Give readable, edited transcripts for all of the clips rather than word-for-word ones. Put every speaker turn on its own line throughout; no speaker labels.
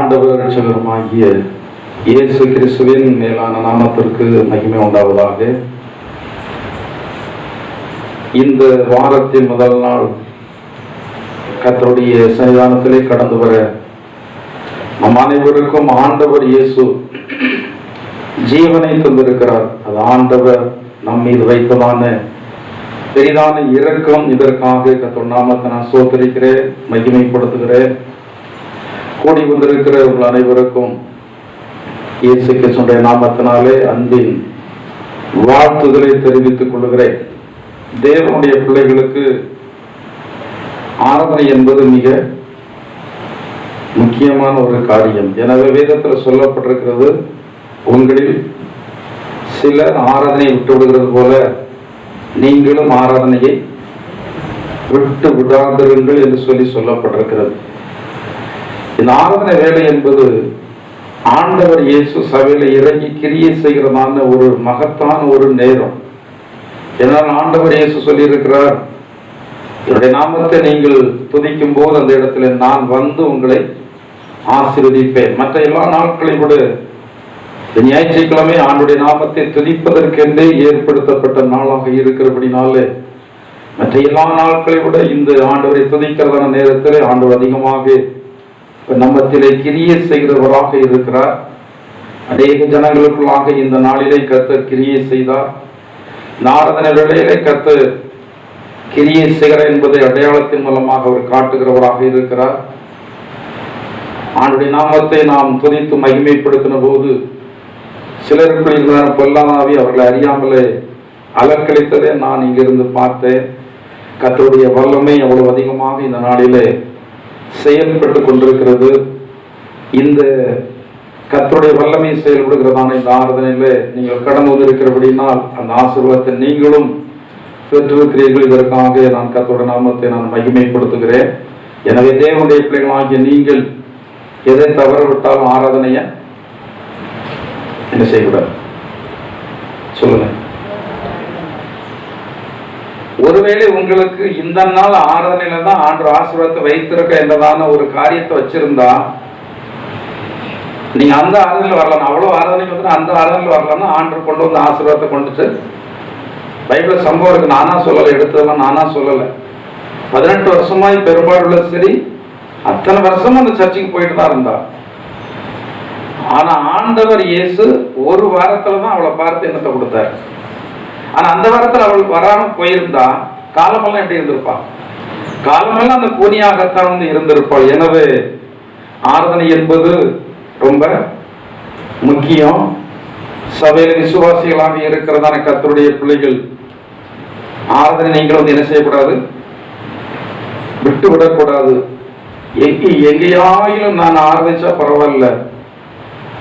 ஆண்டவர் இரட்சகருமாகிய இயேசு கிறிஸ்துவின் மேலான நாமத்திற்கு மகிமை உண்டாவதாக. இந்த வாரத்தின் முதல் நாள் கர்த்தருடைய சன்னிதானத்திலே கடந்து வர நம் அனைவருக்கும் ஆண்டவர் இயேசு ஜீவனை தந்திருக்கிறார். அது ஆண்டவர் நம் மீது வைத்ததான பெரிதான இரக்கம். இதற்காக கர்த்தர் நாமத்தை நான் ஸ்தோத்திரிக்கிறேன், மகிமைப்படுத்துகிறேன். கூடி வந்திருக்கிற உங்கள் அனைவருக்கும் இயேசு கிறிஸ்துவின் நாமத்தினாலே அன்பின் வாழ்த்துதலை தெரிவித்துக் கொள்கிறேன். தேவனுடைய பிள்ளைகளுக்கு ஆராதனை என்பது மிக முக்கியமான ஒரு காரியம். எனவே வேதத்தில் சொல்லப்பட்டிருக்கிறது, உங்களில் சிலர் ஆராதனையை விட்டு விடுகிறது போல நீங்களும் ஆராதனையை விட்டு விடாதிருங்கள் என்று சொல்லப்பட்டிருக்கிறது. இந்த ஆராதனை வேலை என்பது ஆண்டவர் இயேசு சபையில இறங்கி கிரியை செய்கிறதான ஒரு மகத்தான ஒரு நேரம். என்னால் ஆண்டவர் இயேசு சொல்லியிருக்கிறார், என்னுடைய நாமத்தை நீங்கள் துதிக்கும் போது அந்த இடத்துல நான் வந்து உங்களை ஆசீர்வதிப்பேன். மற்ற எல்லா நாட்களையும் விட ஞாயிற்றுக்கிழமை ஆண்டுடைய நாமத்தை துதிப்பதற்கென்றே ஏற்படுத்தப்பட்ட நாளாக இருக்கிறபடினாலே மற்ற எல்லா நாட்களை விட இந்த ஆண்டவரை துதிக்கிறதான நேரத்தில் ஆண்டவர் அதிகமாக நம்மத்திலே கிரியை செய்கிறவராக இருக்கிறார். அநேக ஜனங்களுக்குள்ளாக இந்த நாளிலே கர்த்தர் கிரியை செய்தார். ஆராதனை வேளையிலே கர்த்தர் கிரியை செய்கிறார் என்பதை அடையாளத்தின் மூலமாக அவர் காட்டுகிறவராக இருக்கிறார். ஆண்டுடைய நாமத்தை நாம் துதித்து மகிமைப்படுத்தின போது சிலருக்கு இருக்கிற பொல்லாதாவி அவர்களை அறியாமலே அலக்களித்ததை நான் இங்கிருந்து பார்த்தேன். கர்த்தருடைய வல்லமை அவ்வளவு அதிகமாக இந்த நாளிலே செயல்பட்டு கொண்டிருக்கிறது. இந்த கர்த்தருடைய வல்லமை செயல்படுகிறதான இந்த ஆராதனையில நீங்கள் கடந்து வந்திருக்கிறபடினால் அந்த ஆசீர்வாதத்தை நீங்களும் பெற்றிருக்கிறீர்கள். இதற்காக நான் கர்த்தருடைய நாமத்தை நான் மகிமைப்படுத்துகிறேன். எனவே தேவனுடைய பிள்ளைகளாகிய நீங்கள் எதை தவற விட்டாலும் ஆராதனைய என்ன செய்யக்கூடாது சொல்லுங்க. ஒருவேளை உங்களுக்கு இந்த நாள் ஆராதனையில தான் ஆண்டு ஆசீர்வாதத்தை வைத்திருக்க என்றதான ஒரு காரியத்தை வச்சிருந்தா நீங்க அந்த ஆராதனையில் வரலாம். அவ்வளவு ஆராதனைக்கு வந்து அந்த ஆராதனையில் வரலாம்னா ஆண்டு கொண்டு வந்து ஆசீர்வாதத்தை கொண்டுட்டு பைபிள் சம்பவம் இருக்கு. நானா சொல்லலை, எடுத்ததெல்லாம் நானா சொல்லலை. 18 வருஷமாய் பெரும்பாலுள்ள சரி அத்தனை வருஷமும் அந்த சர்ச்சுக்கு போயிட்டு தான் இருந்தா. ஆனா ஆண்டவர் இயேசு ஒரு வாரத்துலதான் அவளை பார்த்து என்னத்தை கொடுத்தாரு. ஆனா அந்த வாரத்தில் அவள் வராம போயிருந்தா காலமெல்லாம் எப்படி இருந்திருப்பாள்? காலமெல்லாம் அந்த கூனியாகத்தான் வந்து இருந்திருப்பாள். எனவே ஆராதனை என்பது ரொம்ப முக்கியம். சபையில விசுவாசிகளாக இருக்கிறதான கர்த்தருடைய பிள்ளைகள் ஆராதனை நீங்கள் வந்து என்ன செய்யக்கூடாது, விட்டு விடக்கூடாது. எங்கேயாயிலும் நான் ஆராதிச்சா பரவாயில்ல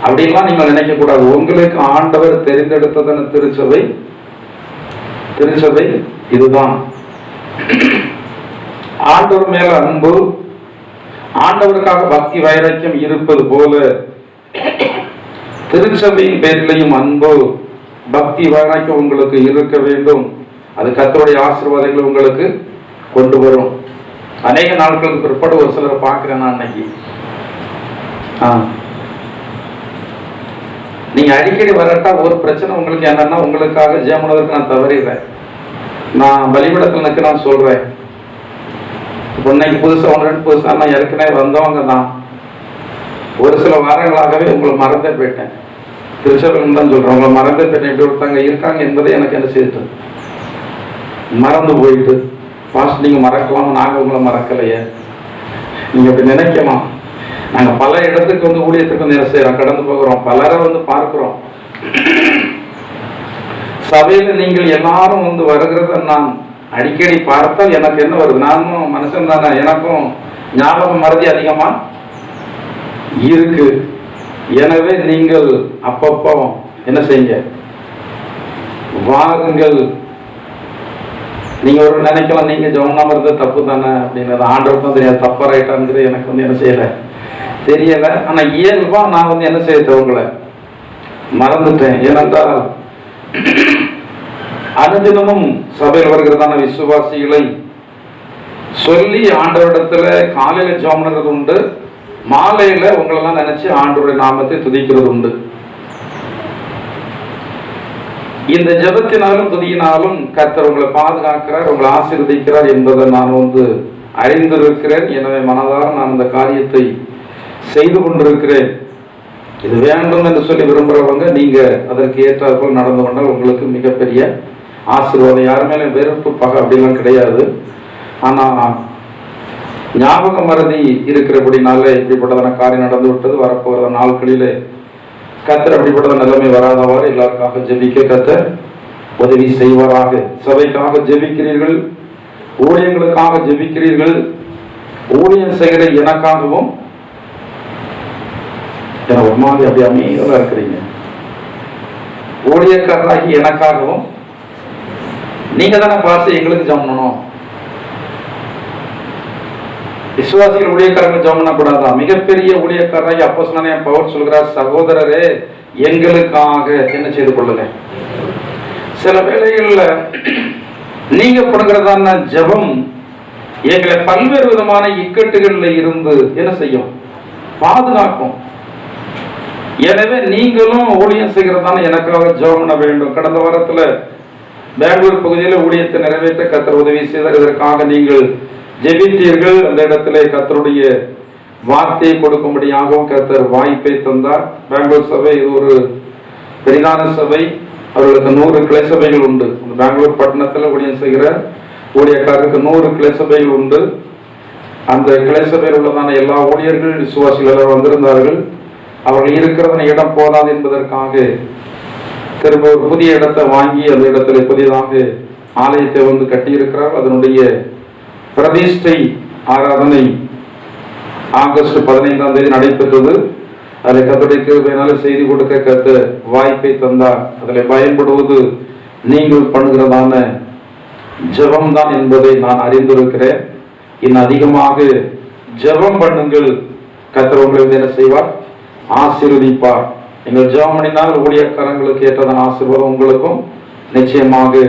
அப்படின்லாம் நீங்கள் நினைக்க கூடாது. உங்களுக்கு ஆண்டவர் தெரிந்தெடுத்ததான திருச்சபை இதுதான். ஆண்டவர் மேல அன்பு, ஆண்டவருக்காக பக்தி வைராக்கியம் இருப்பது போல திருச்சபையின் பேரிலையும் அன்பு பக்தி வைராக்கியம் உங்களுக்கு இருக்க வேண்டும். அது கர்த்தருடைய ஆசீர்வாதங்களை உங்களுக்கு கொண்டு வரும். அநேக நாட்களுக்கு பிற்பாடு ஒரு சிலரை பார்க்கிறேன் நான் அன்னைக்கு. நீங்க அடிக்கடி வரட்டா ஒரு பிரச்சனை உங்களுக்கு என்னன்னா, உங்களுக்காக ஜெயமுனதற்கு நான் தவறிடுறேன். நான் பலிபீடத்தில் நிற்க நான் சொல்றேன். இப்போ இன்னைக்கு புதுசா 1-2 புதுசா நான் ஏற்கனவே வந்தவங்க தான். ஒரு சில வாரங்களாகவே உங்களை மறந்தே போயிட்டேன். திருச்சபையில் தான் சொல்றேன், உங்களை மறந்தே போயிட்டேன். எப்படி ஒருத்தங்க இருக்காங்க என்பதை எனக்கு என்ன செய்துட்டு மறந்து போயிட்டு. பாஸ்ட் நீங்க மறக்கலாம், நாங்க உங்களை மறக்கலையே. நீங்க அப்படி நினைக்கலாம். நாங்க பல இடத்துக்கு வந்து ஊழியத்துக்கு வந்து என்ன செய்யறோம், கடந்து போகிறோம், பலரை வந்து பார்க்கிறோம். சபையில நீங்கள் எல்லாரும் வந்து வருகிறத நான் அடிக்கடி பார்த்தால் எனக்கு என்ன வருது, நானும் மனுஷன் தானே, எனக்கும் ஞாபகம் மறதி அதிகமா இருக்கு. எனவே நீங்கள் அப்பப்போ என்ன செய்யுங்க, வாருங்கள். நீங்க ஒரு நினைக்கலாம், நீங்க ஜெபம் இருந்தது தப்பு தானே அப்படின்னு. ஆண்டவருக்கும் தெரியாது தப்பா ரைட்டாங்கிறது எனக்கு வந்து என்ன செய்யல தெரியல. ஆனா இயல்பா நான் வந்து என்ன செய்ய உங்களை மறந்துட்டேன். ஏனென்றால் அனுதினமும் சபையில் வருகிறதான விசுவாசிகளை சொல்லி ஆண்டவரிடத்துல காலையில ஜெபம் பண்ணுறது உண்டு, மாலையில உங்களெல்லாம் நினைச்சு ஆண்டவருடைய நாமத்தை துதிக்கிறது உண்டு. இந்த ஜெபத்தினாலும் துதியினாலும் கர்த்தர் உங்களை பாதுகாக்கிறார், உங்களை ஆசீர்வதிக்கிறார் என்பதை நான் அறிந்திருக்கிறேன். எனவே மனதார நான் இந்த காரியத்தை செய்து கொண்டிருக்கிறேன். இது வேண்டும் என்று சொல்லி விரும்புகிறவங்க நீங்க அதற்கு ஏற்றாற்போல் நடந்து கொண்டால் உங்களுக்கு மிகப்பெரிய ஆசீர்வாதம். யார் மேலும் வெறுப்பு பகை அப்படிலாம் கிடையாது. ஆனா ஞாபக மறதி இருக்கிறபடினால இப்படிப்பட்டதான காரியம் நடந்து விட்டது. வரப்போகிற நாட்களிலே கர்த்தர் அப்படிப்பட்ட நிலைமை வராதவாறு எல்லாருக்காக ஜெபிக்க கர்த்தர் உதவி செய்வாராக. சபைக்காக ஜெபிக்கிறீர்கள், ஊழியர்களுக்காக ஜெபிக்கிறீர்கள். ஊழியம் செய்கிற எனக்காகவும் ஒரு மாதிரி அப்படி அமைதியாக இருக்கிறீங்க. ஊழியக்காரராகி எனக்காகவும் நீங்க தானே பார்த்து எங்களுக்கு ஜெபம் பண்ணணும். விசுவாசிகள் ஊழியக்காரர்கள் ஜெபம் பண்ணக்கூடாதா? மிகப்பெரிய ஊழியக்காரராகி அப்போஸ்தலனாகிய பவுல் சொல்கிறார், சகோதரரே எங்களுக்காக என்ன செய்து கொள்ளுங்க. சில வேளைகள்ல நீங்க படுகிறதான ஜெபம் எங்களை பல்வேறு விதமான இக்கட்டுகள்ல இருந்து என்ன செய்யும்? பாதுகாக்கும். எனவே நீங்களும் ஊழியம் செய்கிறதான எனக்காக ஜெபம் பண்ண வேண்டும். கடந்த வாரத்துல பெங்களூர் பகுதியில் ஊழியத்தை நிறைவேற்ற கர்த்தர் உதவி செய்தார். இதற்காக நீங்கள் ஜெபித்தீர்கள். அந்த இடத்துல கர்த்தருடைய வார்த்தையை கொடுக்கும்படியாகவும் கர்த்தர் வாய்ப்பை தந்தார். பெங்களூர் சபை இது ஒரு பெரிதான சபை. அவர்களுக்கு 100 கிளை சபைகள் உண்டு. பெங்களூர் பட்டணத்தில் ஊழியம் செய்கிற ஊழியக்காரருக்கு 100 கிளை சபைகள் உண்டு. அந்த கிளை சபையில் உள்ளதான எல்லா ஊழியர்கள் விசுவாசிகள் எல்லாம் வந்திருந்தார்கள். அவர்கள் இருக்கிறதான இடம் போதாது என்பதற்காக திரும்ப ஒரு புதிய இடத்தை வாங்கி அந்த இடத்துல புதியதாக ஆலயத்தை கட்டியிருக்கிறார். அதனுடைய பிரதிஷ்டை ஆராதனை ஆகஸ்ட் 15ஆம் தேதி நடைபெற்றது. அதில் கர்த்தருடைய கிருபையினால செய்தி கொடுக்க கர்த்தர் வாய்ப்பை தந்தார். அதில் பயன்படுவது நீங்கள் பண்ணுகிறதான ஜெபம் தான் என்பதை நான் அறிந்திருக்கிறேன். இன்னும் அதிகமாக ஜெபம் பண்ணுங்கள். கர்த்தர் உங்களை என்ன செய்வார்? ஆசீர்வதிப்பார். நீங்கள் ஜெபம் பண்ணினால் ஊழியக்காரங்களுக்கு ஏற்றதான ஆசீர்வாதம் உங்களுக்கும் நிச்சயமாக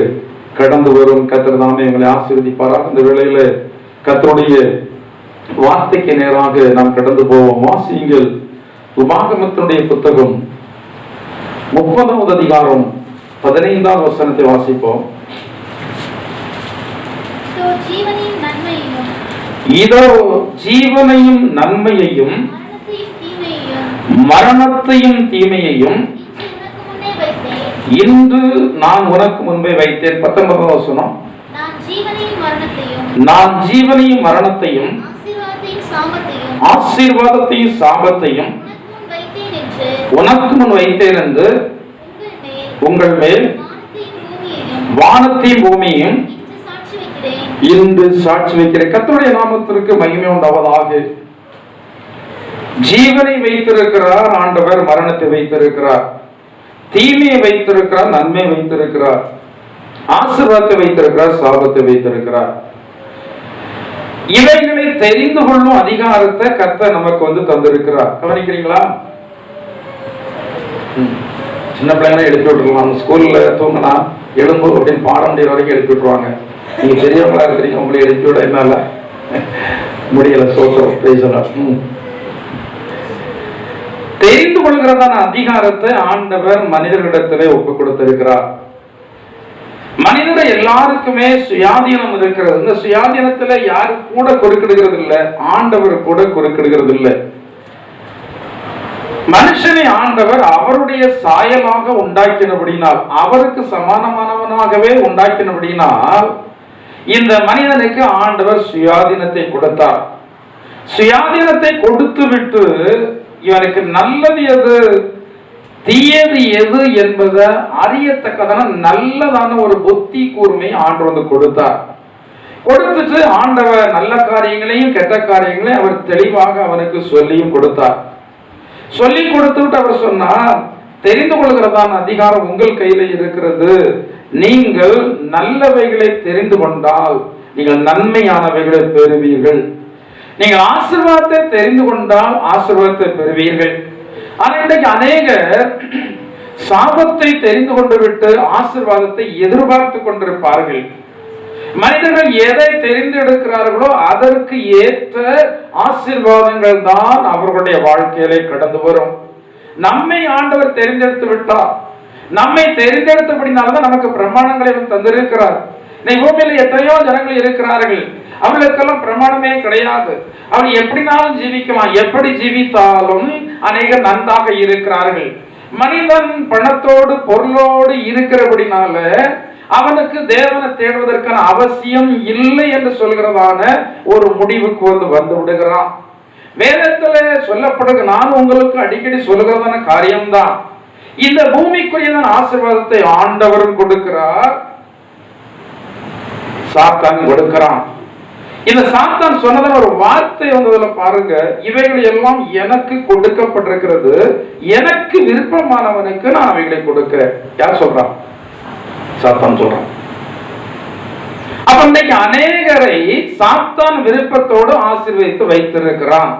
கடந்து வரும். கர்த்தர் தாமே எங்களை ஆசீர்வதிப்பாராக. இந்த வேளையில கர்த்தருடைய வார்த்தைக்கு நேராக நாம் கடந்து போவோம். வாசியுங்கள். உபாகமத்தினுடைய புத்தகம் 30வது அதிகாரம் 15வது வசனத்தை வாசிப்போம். இதோ ஜீவனையும் நன்மையையும் மரணத்தையும் தீமையையும் இன்று நான் உனக்கு முன்பே வைத்தேன். 19வது வசனம். நான் ஜீவனையும் மரணத்தையும் ஆசீர்வாதத்தையும் சாபத்தையும் உனக்கு முன் வைத்தேன் என்று உங்கள் மேல் வானத்தையும் பூமியையும் இன்று சாட்சி வைக்கிறேன். கர்த்தருடைய நாமத்திற்கு மகிமை உண்டாவதாக. ஜீவனை வைத்திருக்கிறார் ஆண்டவர், மரணத்தை வைத்திருக்கிறார், தீமையை வைத்திருக்கிறார், நன்மை வைத்திருக்கிறார், ஆசீர்வாதத்தை வைத்திருக்கிறார், சாபத்தை வைத்திருக்கிறார். இவைகளை தெரிந்து கொள்ளும் அதிகாரத்தை கர்த்தர் நமக்கு தந்திருக்கிறார். கவனிக்கிறீங்களா? சின்ன பிள்ளைங்க எழுப்பி விட்டுருலாம். ஸ்கூல்ல தூங்கினா எழும்பு அப்படின்னு பாடம் முடிகிற வரைக்கும் எழுப்பி விட்டுருவாங்க. நீங்க பெரியவங்களா இருக்கிறீங்க, உங்களை எழுப்பி விட என்னால முடியல. சோத்திரம் பேசலாம். தெரிந்து கொள்கிறதான அதிகாரத்தை ஆண்டவர் மனிதர்களிடத்திலே ஒப்பு கொடுத்திருக்கிறார். மனிதரை எல்லாருக்குமே சுயாதீனம் இருக்கிறது. இந்த சுயாதீனத்துல யாரு கூட குறுக்கிடுகிறது இல்லை, ஆண்டவர் கூட குறுக்கிடுகிறது இல்லை. மனுஷனை ஆண்டவர் அவருடைய சாயலாக உண்டாக்கினபடினால், அவருக்கு சமானமானவனாகவே உண்டாக்கினபடினால் இந்த மனிதனுக்கு ஆண்டவர் சுயாதீனத்தை கொடுத்தார். சுயாதீனத்தை கொடுத்து விட்டு இவனுக்கு நல்லது எது தீயது எது என்பதை அறியத்தக்கதான நல்லதான ஒரு புத்தி கூர்மை ஆண்டவர் கொடுத்தார். கொடுத்துட்டு ஆண்டவர் நல்ல காரியங்களையும் கெட்ட காரியங்களையும் அவர் தெளிவாக அவனுக்கு சொல்லியும் கொடுத்தார். சொல்லி கொடுத்துட்டு அவர் சொன்னார், தெரிந்து கொள்கிறதான அதிகாரம் உங்கள் கையில இருக்கிறது. நீங்கள் நல்லவைகளை தெரிந்து கொண்டால் நீங்கள் நன்மையானவைகளை பெறுவீர்கள். நீங்கள் ஆசீர்வாதத்தை தெரிந்து கொண்டால் ஆசீர்வாதத்தை பெறுவீர்கள். ஆனால் இன்றைக்கு அநேகர் சாபத்தை தெரிந்து கொண்டு விட்டு ஆசீர்வாதத்தை எதிர்பார்த்து கொண்டிருப்பார்கள். மனிதர்கள் எதை தெரிந்தெடுக்கிறார்களோ அதற்கு ஏற்ற ஆசீர்வாதங்கள் தான் அவர்களுடைய வாழ்க்கையிலே கடந்து வரும். நம்மை ஆண்டவர் தெரிந்தெடுத்து விட்டார். நம்மை தெரிந்தெடுத்தபடினால்தான் நமக்கு பிரமாணங்களை தந்திருக்கிறார். இன்னைக்கு பூமியில எத்தனையோ ஜனங்கள் இருக்கிறார்கள், அவர்களுக்கெல்லாம் பிரமாணமே கிடையாது. அவர்கள் எப்படினாலும் ஜீவிக்கலாம், எப்படி ஜீவித்தாலும் அநேகர் நன்றாக இருக்கிறார்கள். மனிதன் பணத்தோடு பொருளோடு இருக்கிறபடினால அவனுக்கு தேவனை தேடுவதற்கான அவசியம் இல்லை என்று சொல்கிறதான ஒரு முடிவுக்கு வந்து விடுகிறான். வேதத்துல சொல்லப்படுகிற நான் உங்களுக்கு அடிக்கடி சொல்லுகிறதான காரியம்தான், இந்த பூமிக்குரியதான ஆசீர்வாதத்தை ஆண்டவரும் கொடுக்கிறார், சாத்தான் கொடுக்கிறான். இந்த சாத்தான் சொன்னதான ஒரு வார்த்தை வந்ததுல பாருங்க, இவைகள் எல்லாம் எனக்கு கொடுக்கப்பட்டிருக்கிறது, எனக்கு விருப்பமானவனுக்கு நான் அவைகளை கொடுக்கிறேன். யார் சொல்றான்? சாத்தான் சொல்றான். அப்ப இன்னைக்கு அநேகரை சாத்தான் விருப்பத்தோடு ஆசீர்வதித்து வைத்திருக்கிறான்.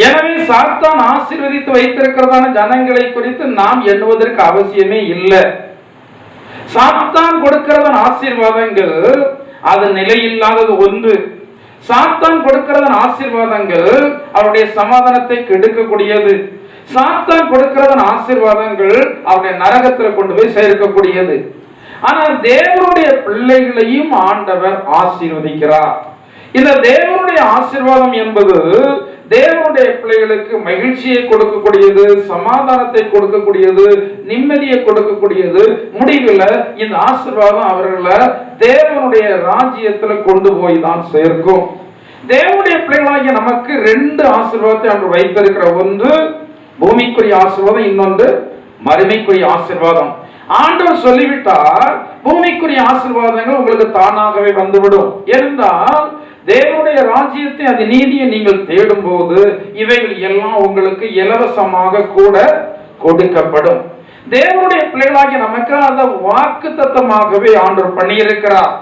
எனவே சாத்தான் ஆசீர்வதித்து வைத்திருக்கிறதான ஜனங்களை குறித்து நாம் எண்ணுவதற்கு அவசியமே இல்லை. சாத்தான் கொடுக்கிறதன் ஆசீர்வாதங்கள் அது நிலையில்லாதது ஒன்று. சாத்தான் கொடுக்கிறதன் ஆசீர்வாதங்கள் அவருடைய சமாதானத்தை கெடுக்கக்கூடியது. சாத்தான் கொடுக்கிறதன் ஆசீர்வாதங்கள் அவருடைய நரகத்தில் கொண்டு போய் சேர்க்கக்கூடியது. ஆனால் தேவனுடைய பிள்ளைகளையும் ஆண்டவர் ஆசீர்வதிக்கிறார். இந்த தேவனுடைய ஆசீர்வாதம் என்பது தேவனுடைய பிள்ளைகளுக்கு மகிழ்ச்சியை கொடுக்கக்கூடியது, சமாதானத்தை கொடுக்கக்கூடியது, நிம்மதியை கொடுக்கக்கூடியது. முடிவில் இந்த ஆசீர்வாதம் அவர்களை தேவனுடைய ராஜ்யத்துல கொண்டு போய் தான் சேர்க்கும். தேவனுடைய பிள்ளைகளாகிய நமக்கு ரெண்டு ஆசீர்வாதத்தை அன்று வைத்திருக்கிற, ஒன்று பூமிக்குரிய ஆசீர்வாதம், இன்னொன்று மறுமைக்குரிய ஆசீர்வாதம். ஆண்டவர் சொல்லிவிட்டார், பூமிக்குரிய ஆசீர்வாதங்கள் உங்களுக்கு தானாகவே வந்துவிடும். என்றால் தேவனுடைய ராஜ்யத்தை, அது நீதியை நீங்கள் தேடும் போது இவைகள் எல்லாம் உங்களுக்கு இலவசமாக கூட கொடுக்கப்படும். தேவனுடைய பிள்ளைகளாகிய நமக்கு அதை வாக்குத்தத்தமாகவே ஆண்டவர் பண்ணியிருக்கிறார்.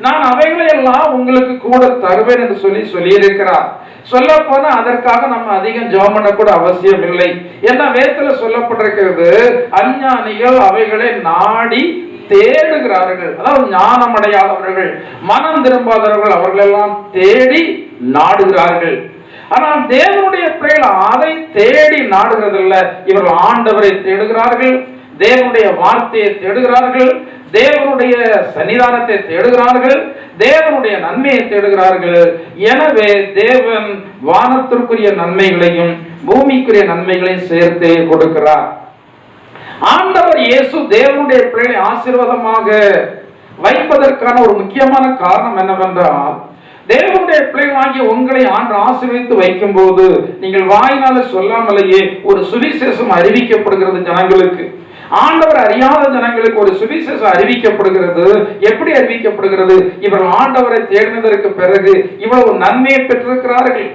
நான் அவைகளை எல்லாம் உங்களுக்கு கூட தருவேன் என்று சொல்லியிருக்கிறார். சொல்ல போனா அதற்காக நம்ம அதிகம் ஜெபம் பண்ண கூட அவசியம் இல்லை. ஏன்னா வேதத்துல சொல்லப்பட்டிருக்கிறது, அஞ்ஞானிகள் அவைகளை நாடி தேடுகிறார்கள். அதாவது ஞானம் அடையாதவர்கள், மனம் திரும்பாதவர்கள் அவர்கள் எல்லாம் தேடி நாடுகிறார்கள். ஆனால் தேவனுடைய பிள்ளைகள் அதை தேடி நாடுகிறதில்லை. இவர்கள் ஆண்டவரை தேடுகிறார்கள், தேவனுடைய வார்த்தையை தேடுகிறார்கள், தேவனுடைய சன்னிதானத்தை தேடுகிறார்கள், தேவனுடைய நன்மையை தேடுகிறார்கள். எனவே தேவன் வானத்திற்குரிய நன்மைகளையும் பூமிக்குரிய நன்மைகளையும் சேர்த்தே கொடுக்கிறார். ஆண்டவர் இயேசு தேவனுடைய பிள்ளைகளை ஆசீர்வாதமாக வைப்பதற்கான ஒரு முக்கியமான காரணம் என்னவென்றால், தேவனுடைய பிள்ளைகளாகிய உங்களை ஆண்டு ஆசீர்வதித்து வைக்கும் போது நீங்கள் வாயினால சொல்லாமலேயே ஒரு சுவிசேஷம் அறிவிக்கப்படுகிறது ஜனங்களுக்கு. ஆண்டவர் அறியாத ஜனங்களுக்கு ஒரு சுவிசேஷம் அறிவிக்கப்படுகிறது. எப்படி அறிவிக்கப்படுகிறது? இவர்கள் ஆண்டவரை தேடினதற்கு பிறகு இவ்வளவு நன்மையை பெற்றிருக்கிறார்கள்.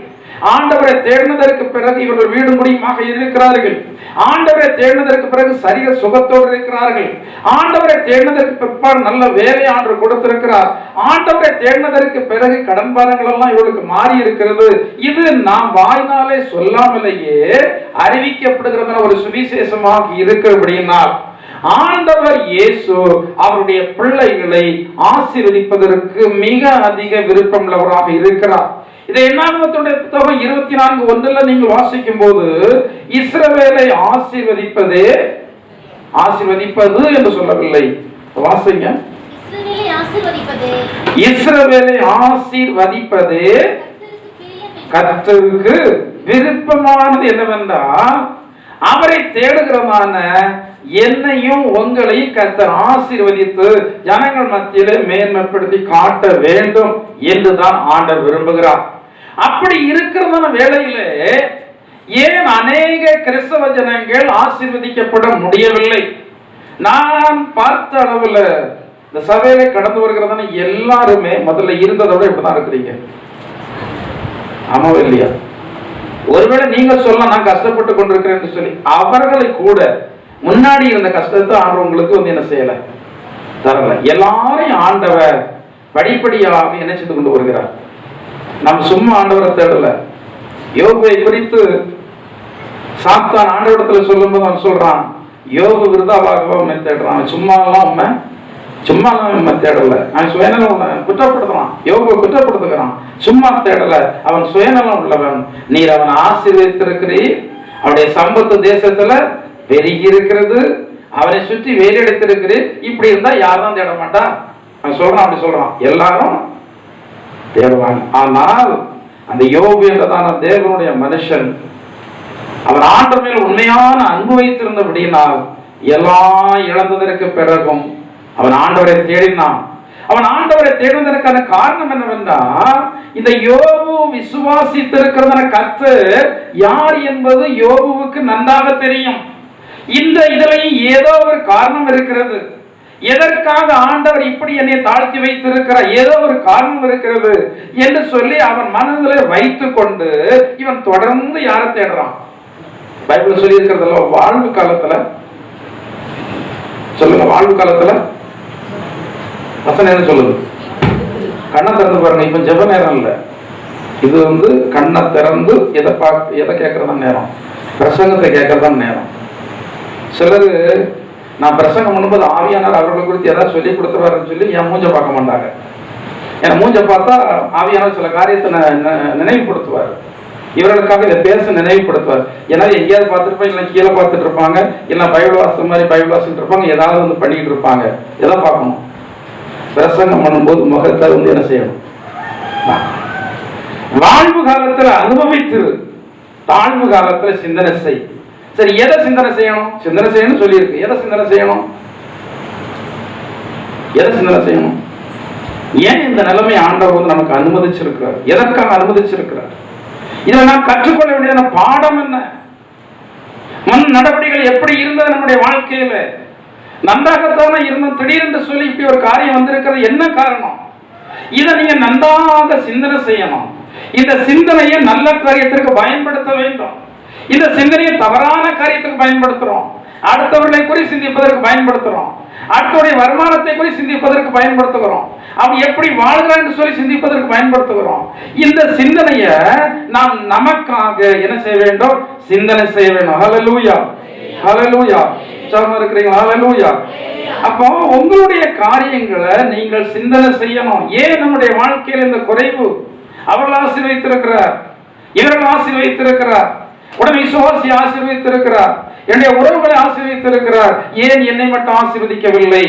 ஆண்டவரை தேடினதற்கு பிறகு இவர்கள் வீடு முடியுமாக இருக்கிறார்கள். ஆண்டவரை தேடினதற்கு பிறகு சரீர சுகத்தோடு இருக்கிறார்கள். ஆண்டவரை தேடினதற்கு பிற்பாடு நல்ல வேலை ஆண்டவர் கொடுத்திருக்கிறார். ஆண்டவரை தேடினதற்கு பிறகு கடன் பாரங்கள் எல்லாம் இவர்களுக்கு மாறி இருக்கிறது. இது நாம் வாய்னாலே சொல்லாமலேயே அறிவிக்கப்படுகிறது ஒரு சுவிசேஷமாக இருக்கிறபடியினால் ஆண்டவர் இயேசு அவருடைய பிள்ளைகளை ஆசீர்வதிப்பதற்கு மிக அதிக விருப்பம் உள்ளவராக இருக்கிறார். இதை என்னாகமத்துடைய புத்தகம் 24:1 நீங்கள் வாசிக்கும் போது இஸ்ரவேலை ஆசீர்வதிப்பது என்று சொல்லவில்லை. வாசிங்க. இஸ்ரவேலை ஆசீர்வதிப்பது கர்த்தருக்கு விருப்பமானது என்னவென்றால், அவரை தேடுகிறதான என்னையும் உங்களையும் கர்த்தர் ஆசீர்வதித்து ஜனங்கள் மத்தியிலே மேன்மைப்படுத்தி காட்ட வேண்டும் என்றுதான் ஆண்டவர் விரும்புகிறார். அப்படி இருக்கிறதான வேளையிலே ஏன் அநேக கிறிஸ்தவ ஜனங்கள் ஆசீர்வதிக்கப்பட முடியவில்லை? நான் பார்த்த அளவில் இந்த சபையில கடந்து வருகிறதான எல்லாருமே முதல்ல இருந்ததோட இப்படிதான் இருக்கிறீங்க. ஆமாவா இல்லையா? ஒருவேளை நீங்க சொல்ல நான் கஷ்டப்பட்டு கொண்டிருக்கிறேன் சொல்லி அவர்களை கூட முன்னாடி இருந்த கஷ்டத்தை ஆண்டவர் உங்களுக்கு என்ன செய்யல, தரல. எல்லாரையும் ஆண்டவர் படிப்படியாக என்ன செய்து கொண்டு வருகிறார். நாம் சும்மா ஆண்டவரை தேடல. யோபுவை குறித்து சாத்தான் ஆண்டவரிடத்துல சொல்லும் போது அவன் சொல்றான், யோபு விருதாவாக உண்மை தேடுறான், சும்மா எல்லாம் உண்மை சும்மா நம்ம தேடல. அவன் சுயநலம் குற்றப்படுத்துறான், யோபு குற்றப்படுத்துகிறான். சும்மா தேடல, அவன் சுயநலம் உள்ளவன். நீர் அவன் ஆசீர்வதித்திருக்கிறீர், அவனுடைய சம்பத்து தேசத்துல பெருகி இருக்கிறது, அவனை சுற்றி வேலையெடுத்திருக்கிறீர். இப்படி இருந்தா யாரும் தேட மாட்டா. அவன் சொல்றான், அப்படி சொல்றான், எல்லாரும் தேடுவாங்க. ஆனால் அந்த யோபு என்றதான தேவனுடைய மனுஷன் அவன் ஆண்டவர் மேல் உண்மையான அன்பு வைத்திருந்தபடியினால் எல்லாம் இழந்ததற்கு பிறகும் அவன் ஆண்டவரை தேடினான். அவன் ஆண்டவரை தேடுவதற்கான காரணம் என்னவென்றால், இந்த யோபு விசுவாசித்திருக்கிறதான கர்த்தர் யார் என்பது யோபுவுக்கு நன்றாக தெரியும். இந்த இதுலையும் ஏதோ ஒரு காரணம் இருக்கிறது. எதற்காக ஆண்டவர் இப்படி என்னை தாழ்த்தி வைத்திருக்கிறார், ஏதோ ஒரு காரணம் இருக்கிறது என்று சொல்லி அவன் மனதில் வைத்துக் கொண்டு இவன் தொடர்ந்து யாரை தேடுறான்? பைபிள் சொல்லி இருக்கிறதுல வாழ்வு காலத்துல, சொல்லுங்க, வாழ்வு காலத்துல வசனம் என்ன சொல்லுது? கண்ணை திறந்து பாருங்க. இப்ப ஜெப நேரம் இல்ல, இது கண்ணை திறந்து எதை கேட்கறதான் நேரம், பிரசங்கத்தை கேட்கறதான் நேரம். சிலர் நான் பிரசங்கம் பண்ணும்போது ஆவியானவர் அவர்களை குறித்து ஏதாவது சொல்லி கொடுத்துருவாருன்னு சொல்லி என் மூஞ்ச பார்க்க மாட்டாங்க. என் மூஞ்ச பார்த்தா ஆவியானவர் சில காரியத்தை நினைவுபடுத்துவார், இவர்களுக்காக இதை பேச நினைவுபடுத்துவார். ஏன்னா எங்கேயாவது பார்த்துருப்பாங்க, இல்லை கீழே பார்த்துட்டு இருப்பாங்க, இல்லை பைபிள் வாசம் மாதிரி பைபிள் வாசிட்டு இருப்பாங்க, ஏதாவது பண்ணிக்கிட்டு இருப்பாங்க. எதாவது பார்க்கணும். பிரசங்கம் பண்ணும்போது முகத்தை என்ன செய்யணும்? வாழ்வு காலத்துல அனுபவித்து தாழ்வு காலத்துல சிந்தனை செய். சரி, எதை சிந்தனை செய்யணும்? சிந்தனை செய்யணும் சொல்லி இருக்கு. எதை சிந்தனை செய்யணும்? எதை சிந்தனை செய்யணும்? ஏன் இந்த நிலைமை ஆண்டவர் நமக்கு அனுமதிச்சிருக்கிறார்? எதற்காக அனுமதிச்சிருக்கிறார்? இதை நான் கற்றுக்கொள்ள வேண்டிய பாடம் என்ன? முன் நடவடிக்கைகள் எப்படி இருந்தது நம்முடைய வாழ்க்கையில? நன்றாகத்தானே இருந்தோம், திடீரென்று சொல்லி இப்படி ஒரு காரியம் வந்திருக்கிறது, என்ன காரணம்? இதை நீங்க நன்றாக சிந்தனை செய்யணும். இந்த சிந்தனையை நல்ல காரியத்திற்கு பயன்படுத்த வேண்டும். இந்த சிந்தனையை தவறான காரியத்துக்கு பயன்படுத்துறோம். அடுத்தவர்களை குறி சிந்திப்பதற்கு பயன்படுத்துறோம். அடுத்தவருடைய வருமானத்தை குறி சிந்திப்பதற்கு பயன்படுத்துகிறோம். அவன் எப்படி வாழ்கிறான் என்று சொல்லி சிந்திப்பதற்கு பயன்படுத்துகிறோம். இந்த சிந்தனையை நாம் நமக்காக என்ன செய்ய வேண்டும்? சிந்தனை செய்ய வேண்டும். ஹல்லேலூயா, ஹல்லேலூயா. சாம இருக்கிறீங்களா? ஹல்லேலூயா. அப்போ உங்களுடைய காரியங்களை நீங்கள் சிந்தனை செய்யணும். ஏன் நம்முடைய வாழ்க்கையில் இந்த குறைவு? அவர்கள் ஆசீர்வதித்திருக்கிறார், இவர்கள் ஆசீர்வதித்திருக்கிறார், உடனே விசுவாசி ஆசீர்வதித்திருக்கிறார், என்னுடைய உறவுகளை ஆசீர்வதித்திருக்கிறார், ஏன் என்னை மட்டும் ஆசீர்வதிக்கவில்லை?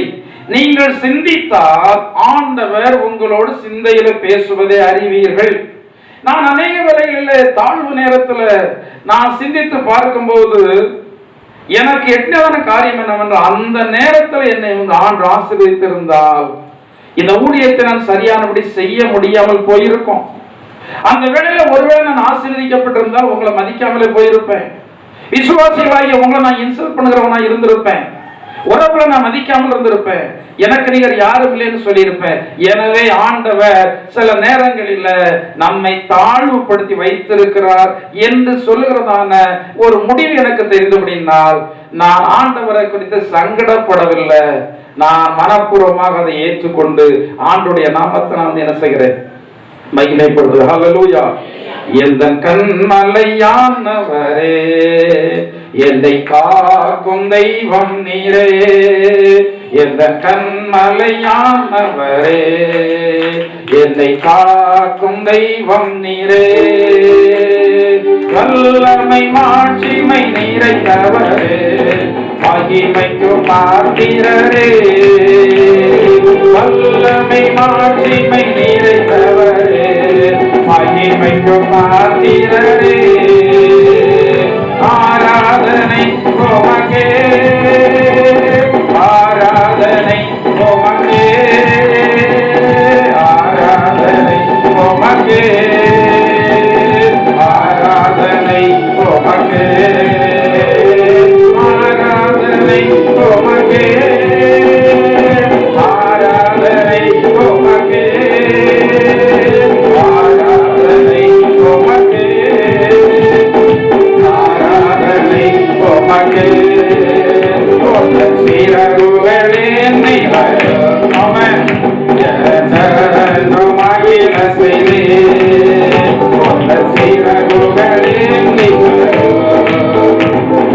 நீங்கள் சிந்தித்தால் ஆண்டவர் உங்களோடு சிந்தையில பேசுவதை அறிவீர்கள். நான் அநேக வேளைகளில் தாழ்வு நேரத்தில் நான் சிந்தித்து பார்க்கும்போது எனக்கு எட்டான காரியம் என்னவென்றால், அந்த நேரத்தில் என்னை ஆண்டு ஆசீர்வதித்திருந்தால் இந்த ஊழியத்தை நான் சரியானபடி செய்ய முடியாமல் போயிருக்கும். அந்த வேளையில ஒருவேளை நான் ஆசீர்வதிக்கப்பட்டிருந்தால் உங்களை மதிக்காமலே போயிருப்பேன். விசுவாசிகளாகிய உங்களை நான் இன்சல்ட் பண்ணுகிறவனா இருந்திருப்பேன். உறவுல நான் மதிக்காமல் இருந்திருப்பேன். எனக்கு நீங்கள் யாரும் இல்லைன்னு சொல்லியிருப்பேன். எனவே ஆண்டவர் சில நேரங்களில் நம்மை தாழ்வுபடுத்தி வைத்திருக்கிறார் என்று சொல்லுகிறதான ஒரு முடிவு எனக்கு தெரிந்தபடினால் நான் ஆண்டவரை குறித்து சங்கடப்படவில்லை. நான் மனப்பூர்வமாக அதை ஏற்றுக்கொண்டு ஆண்டுடைய நாமத்தை நான் என்ன செய்கிறேன்? மகிமைப்படுது. ஹல்லேலூயா. எந்த கண்மலையானவரே, என்னை காக்கும் தெய்வம் நீரே. எந்த கண்மலையானவரே, என்னை காக்கும் தெய்வம் நீரே. வல்லமை மாட்சிமை நிறைந்தவரே, மகிமைக்கும் பாத்திரரே. வல்லமை மாட்சிமை நிறைந்தவரே, மகிமைக்கும் பாத்திரரே. ஆராதனை உமக்கே, ஆராதனை உமக்கே, ஆராதனை உமக்கே, ஆராதனை உமக்கே, ஆராதனை உமக்கே, ஆராதனை உமக்கே, ஆராதனை உமக்கே, ஆராதனை உமக்கே. சிறகுகளே என்னை வரும் அவன் ஜனமாயின செய்தே. சிறகுகளே என்னை வரும்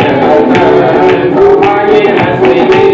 ஜனமாயின செய்தே.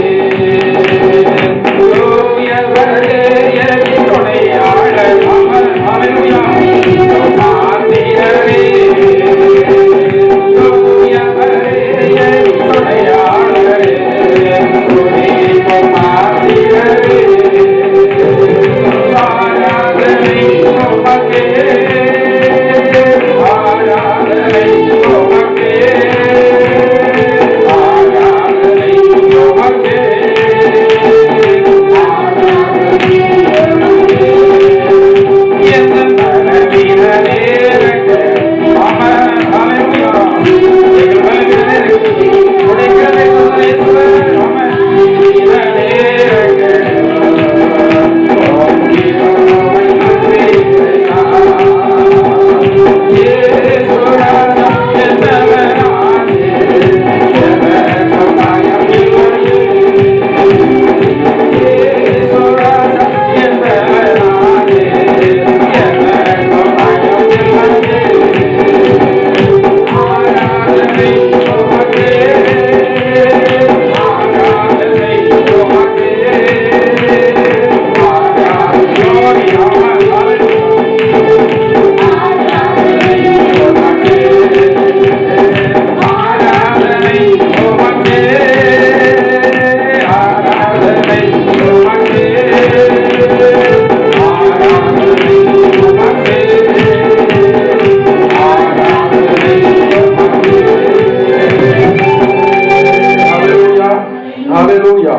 ஹல்லேலூயா.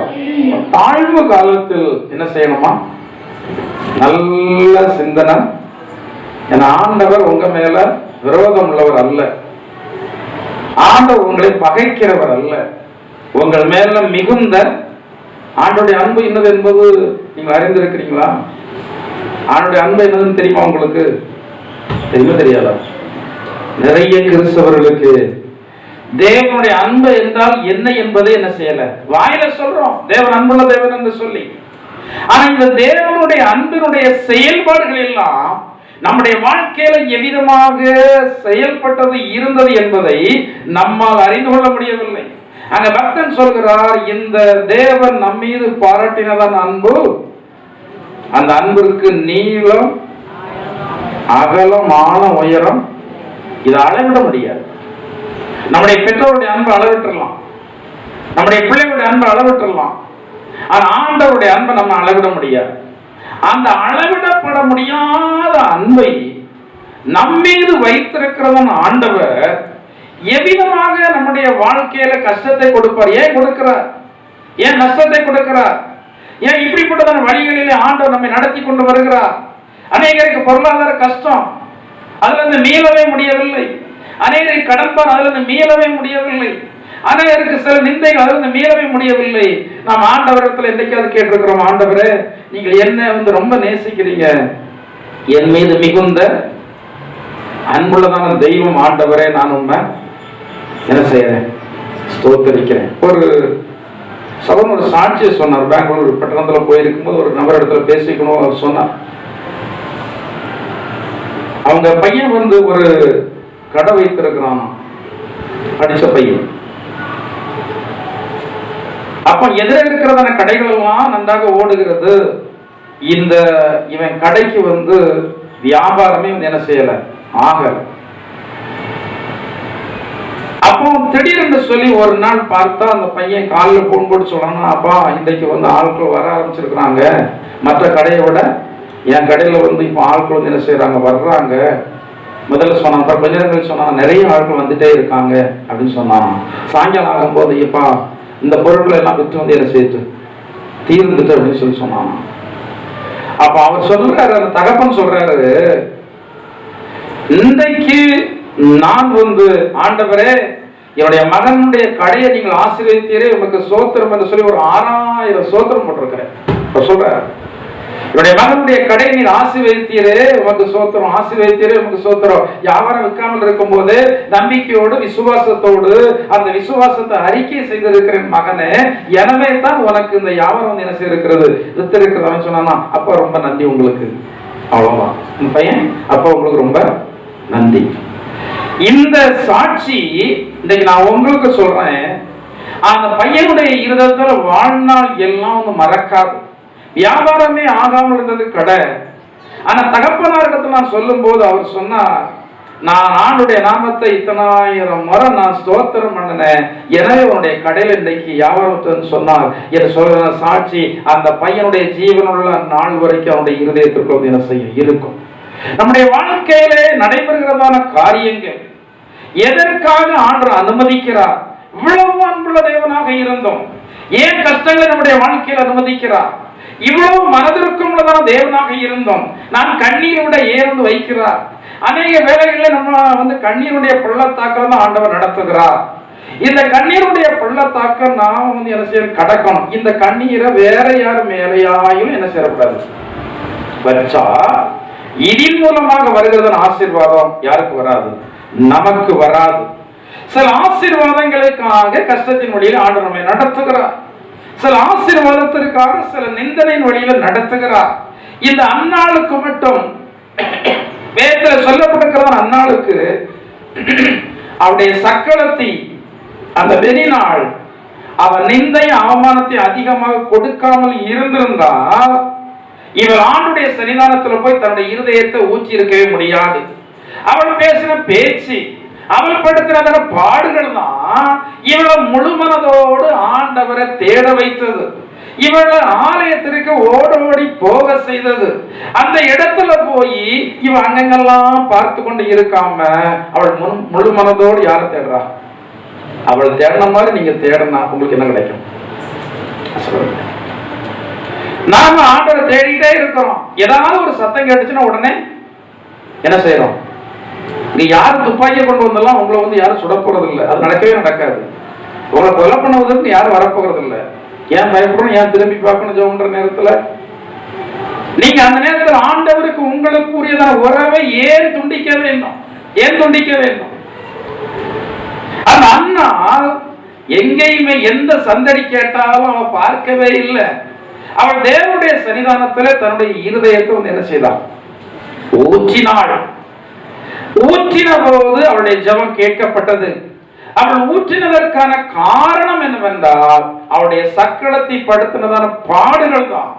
தாழ்வு காலத்தில் என்ன செய்யணுமா? நல்ல சிந்தனை. என் ஆண்டவர் உங்க மேல விரோதம் உள்ளவர் அல்ல, ஆண்டவர் உங்களை பகைக்கிறவர் அல்ல, உங்கள் மேல மிகுந்த ஆண்டோடைய அன்பு என்னது என்பது நீங்க அறிந்திருக்கிறீங்களா? ஆண்டோடைய அன்பு என்னதுன்னு தெரியுமா உங்களுக்கு? தெரியுமா தெரியாதா? நிறைய கிறிஸ்தவர்களுக்கு தேவனுடைய அன்பு என்றால் என்ன என்பதை என்ன செய்யல, வாயில சொல்றோம் தேவன் அன்புள்ள தேவன் என்று சொல்லி. ஆனா இந்த தேவனுடைய அன்பினுடைய செயல்பாடுகள் எல்லாம் நம்முடைய வாழ்க்கையில எவ்விதமாக செயல்பட்டது இருந்தது என்பதை நம்மால் அறிந்து கொள்ள முடியவில்லை. அங்க பக்தன் சொல்கிறார், இந்த தேவன் நம் மீது பாராட்டினதான் அன்பு, அந்த அன்பிற்கு நீளம் அகலம் ஆழம் உயரம் இதை அளவிட முடியாது. நம்முடைய பெற்றோருடைய அன்பு அளவிட்டுலாம், நம்முடைய பிள்ளைகளுடைய அன்பு அளவிட்டுலாம், ஆனா ஆண்டவருடைய அன்பை நம்ம அளவிட முடியாது. அந்த அளவிடப்பட முடியாத அன்பை நம்மீது வைத்திருக்கிறவன் ஆண்டவர் எவ்விதமாக நம்முடைய வாழ்க்கையில கஷ்டத்தை கொடுப்பார். ஏன் கொடுக்கிறார்? ஏன் நஷ்டத்தை கொடுக்கிறார்? ஏன் இப்படிப்பட்டதான வழிகளிலே ஆண்டவர் நம்மை நடத்தி கொண்டு வருகிறார்? அநேகருக்கு பொருளாதார கஷ்டம், அதுல இருந்து மீளவே முடியவில்லை. அநேகருக்கு கடன்பார், அதுல இருந்து மீளவே முடியவில்லை. அநேகருக்கு சில நிந்தைகள், அதுல இருந்து மீளவே முடியவில்லை. நாம் ஆண்டவரத்துல என்னைக்காவது கேட்டிருக்கிறோம், ஆண்டவரே நீங்கள் என்ன ரொம்ப நேசிக்கிறீங்க, என் மீது மிகுந்த அன்புள்ளதான தெய்வம் ஆண்டவரே, நான் உண்மை என்ன செய்யறேன், ஸ்தோத்தரிக்கிறேன். ஒரு சகோதரன் ஒரு சாட்சியை சொன்னார். பெங்களூர் பட்டணத்துல போயிருக்கும்போது ஒரு நபர் இடத்துல பேசிக்கணும் அவர் சொன்னார். அவங்க பையன் ஒரு கடை வைத்திருக்கிறான், படிச்ச பையன். அப்ப எதிர இருக்கிறதான கடைகள் எல்லாம் நன்றாக ஓடுகிறது. இந்த இவன் கடைக்கு வியாபாரமே என்ன செய்யல, ஆகல. அப்போ திடீர்னு சொல்லி ஒரு நாள் பார்த்தா அந்த பையன் காலில் போன் போட்டு சொல்லணும், அப்பா இன்றைக்கு ஆட்கள் வர ஆரம்பிச்சிருக்கிறாங்க, மற்ற கடையை விட என் கடையில இப்போ ஆட்கள் என்ன செய்யறாங்க, வர்றாங்க. முதல்ல சொன்னான், கொஞ்ச நேரம் சொன்னான், நிறைய ஆட்கள் வந்துட்டே இருக்காங்க அப்படின்னு சொன்னான். சாயங்காலம் ஆகும்போது இப்பா இந்த பொருட்களை எல்லாம் விற்று என்ன செய்து தீர்ந்துட்டு அப்படின்னு சொல்லி சொன்னான். அப்ப அவர் சொல்றாரு, அந்த தகப்பன் சொல்றாரு, இன்றைக்கு நான் ஆண்டவரே என்னுடைய மகனுடைய கடையை நீங்கள் ஆசீர்வதித்தீரே, உனக்கு சோத்திரம் என்று சொல்லி ஒரு 6000 சோத்திரம் போட்டிருக்கிறேன். சொல்ற, என்னுடைய மகனுடைய கடையை நீர் ஆசீர்வதித்தீரே, உனக்கு சோத்திரம், ஆசீர்வதித்தீரே உனக்கு சோத்திரம். வியாபாரம் விற்காமல் இருக்கும் போது நம்பிக்கையோடு விசுவாசத்தோடு அந்த விசுவாசத்தை அறிக்கை செய்திருக்கிறேன் மகனே, எனவே தான் உனக்கு இந்த வியாபாரம் என்ன செய்திருக்கிறது, வித்திருக்கிறது அவன் சொன்னானா. அப்ப ரொம்ப நன்றி உங்களுக்கு. அவ்வளவுதான் பையன், அப்ப உங்களுக்கு ரொம்ப நன்றி. இந்த சாட்சி இன்னைக்கு நான் உங்களுக்கு சொல்றேன், அந்த பையனுடைய இருதயத்துல வாழ்நாள் எல்லாம் மறக்காது. வியாபாரமே ஆகாமல் இருந்தது கடை. ஆனா தகப்பனாரிடத்துல நான் சொல்லும் போது அவர் சொன்னார், நான் ஆண்டுடைய நாமத்தை இத்தனை 1000 முறை நான் ஸ்தோத்திரம் பண்ணினேன், எனவே உன்னுடைய கடையில் இன்றைக்கு வியாபாரத்துன்னு சொன்னார் என்று சொல்ற சாட்சி அந்த பையனுடைய ஜீவனுள்ள நாள் வரைக்கும் அவனுடைய இருதயத்திற்கு என்ன செய்யும் இருக்கும். நம்முடைய வாழ்க்கையிலே நடைபெறுகிறதான காரியங்கள் எதற்காக ஆண்டவர் அனுமதிக்கிறார்? இவ்வளவு அன்புள்ள தேவனாக இருந்தோம், ஏன் கஷ்டங்களை நம்முடைய வாழ்க்கையில் அனுமதிக்கிறார்? இவ்வளவு மனதிற்குள்ளதான தேவனாக இருந்தோம், நான் கண்ணீர் விட ஏந்து வைக்கிறார். அநேக வேளைகளில் நம்ம கண்ணீருடைய பள்ளத்தாக்கள் தான் ஆண்டவர் நடத்துகிறார். இந்த கண்ணீருடைய பள்ளத்தாக்க நாம் என்ன செய்ய கடக்கணும். இந்த கண்ணீரை வேற யாரும் மேலையாயும் என்ன செய்யக்கூடாது வச்சா, இதன் மூலமாக வருகிறதன் ஆசீர்வாதம் யாருக்கு வராது, நமக்கு வராது. சில ஆசீர்வாதங்களுக்காக கஷ்டத்தின் வழியில் ஆண்டவர் நம்மை நடத்துகிறார், சில ஆசீர்வாதத்திற்காக சில நிந்தனையின் வழியில நடத்துகிறார். இந்த அந்நாளுக்கு மட்டும் வேதத்தில் சொல்லப்பட்டிருக்கிற அந்நாளுக்கு அவருடைய சக்களத்தை அந்த வெறிநாள் அவன் நிந்தை அவமானத்தை அதிகமாக கொடுக்காமல் இருந்திருந்தால் இவர் ஆண்டுடைய சன்னிதானத்துல போய் தன்னுடைய இருதயத்தை ஊற்றி இருக்கவே முடியாது. அவள் பேசின பேச்சு, அவள் படுத்தின பாடுகள் தான் இவளை முழுமனதோடு ஆண்டவரை தேட வைத்தது, இவளை ஆலயத்திற்கு ஓடோடி போக செய்தது. அந்த இடத்துல போய் இவ அங்கங்கெல்லாம் பார்த்து கொண்டு இருக்காம அவள் முழு மனதோடு யாரை தேடுறா? அவள் தேடின மாதிரி நீங்க தேடினா உங்களுக்கு என்ன கிடைக்கும்? நாம ஆண்டவரை தேடிட்டே இருக்கிறோம். ஏதாவது ஒரு சத்தம் கேட்டுச்சுன்னா உடனே என்ன செய்யறோம்? நீ யாரும் துப்பாக்கியை கொண்டு வந்தாலும் உங்களை வந்து யாரும் சுட போறது இல்லை. அது நடக்கவே நடக்காது. உங்களை கொலை பண்ணுவதற்கு யாரும் வரப்போறது இல்லை. ஏன் பயப்படணும்? ஏன் திரும்பி பார்க்கணும்? ஜெபம்ன்ற நேரத்துல நீங்க அந்த நேரத்தில் ஆண்டவருக்கு உங்களுக்கு உரியதான உறவை ஏன் துண்டிக்க வேண்டும்? ஏன் துண்டிக்க வேண்டும்? அந்த அண்ணா எங்கேயுமே எந்த சந்தடி கேட்டாலும் அவன் பார்க்கவே இல்லை. அவள் தேவனுடைய சன்னிதானத்தில் தன்னுடைய இருதயத்தை வந்து என்ன செய்தாள்? ஊற்றினாள். ஊற்றின போது அவளுடைய ஜெபம் கேட்கப்பட்டது. அவள் ஊற்றினதற்கான காரணம் என்னவென்றால் அவளுடைய சக்கரத்தை படுத்தினதான பாடுகள் தான்.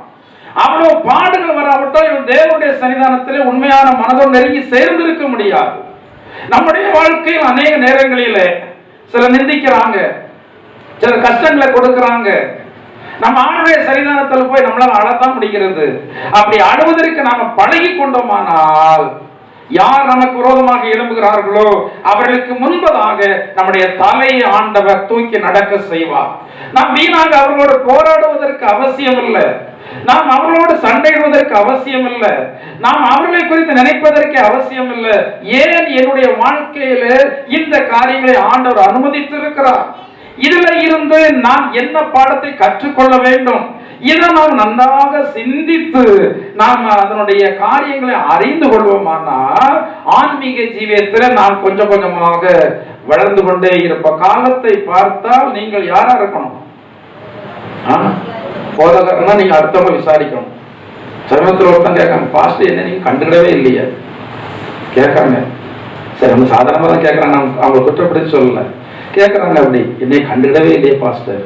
அவ்வளவு பாடுகள் வராவிட்டால் இவள் தேவனுடைய சன்னிதானத்திலே உண்மையான மனதோடு நெருங்கி சேர்ந்திருக்க முடியாது. நம்முடைய வாழ்க்கையில் அநேக நேரங்களிலே சில நிந்திக்கிறாங்க, சில கஷ்டங்களை கொடுக்கிறாங்க. நம்ம ஆண்டுடைய சன்னிதானத்தில் போய் நம்மளால அழத்தான் முடிகிறது. அப்படி அழுவதற்கு நாம பழகி கொண்டோமானால் யார் நமக்கு விரோதமாக எழும்புகிறார்களோ அவர்களுக்கு முன்பதாக நம்முடைய தலையை ஆண்டவர் தூக்கி நடக்க செய்வார். நாம் வீணாக அவர்களோடு போராடுவதற்கு அவசியம் இல்லை. நாம் அவர்களோடு சண்டையிடுவதற்கு அவசியம் இல்லை. நாம் அவர்களை குறித்து நினைப்பதற்கு அவசியம் இல்லை. ஏன் என்னுடைய வாழ்க்கையில இந்த காரியங்களை ஆண்டவர் அனுமதித்திருக்கிறார்? இதுல இருந்து நான் என்ன பாடத்தை கற்றுக்கொள்ள வேண்டும்? இதை நாம் நன்றாக சிந்தித்து நாம் அதனுடைய காரியங்களை அறிந்து கொள்வோமானால் ஆன்மீக ஜீவியத்தில் நாம் கொஞ்சம் கொஞ்சமாக வளர்ந்து கொண்டே இருப்போம். காலத்தை பார்த்தால் நீங்கள் யாரா இருக்கணும்? போதகர்னா நீங்க அடுத்தவங்க விசாரிக்கணும். சமயத்தில் ஒருத்தன் கேட்காங்க, பாஸ்டர் என்ன நீங்க கண்டுக்கிடவே இல்லையே கேட்காங்க. சரி, நம்ம சாதாரணமாக தான் கேட்கறாங்க, அவங்க குற்றப்படுத்தி சொல்லல, கேட்கறாங்க. அப்படி என்னை கண்டுக்கிடவே இல்லையே பாஸ்டர்.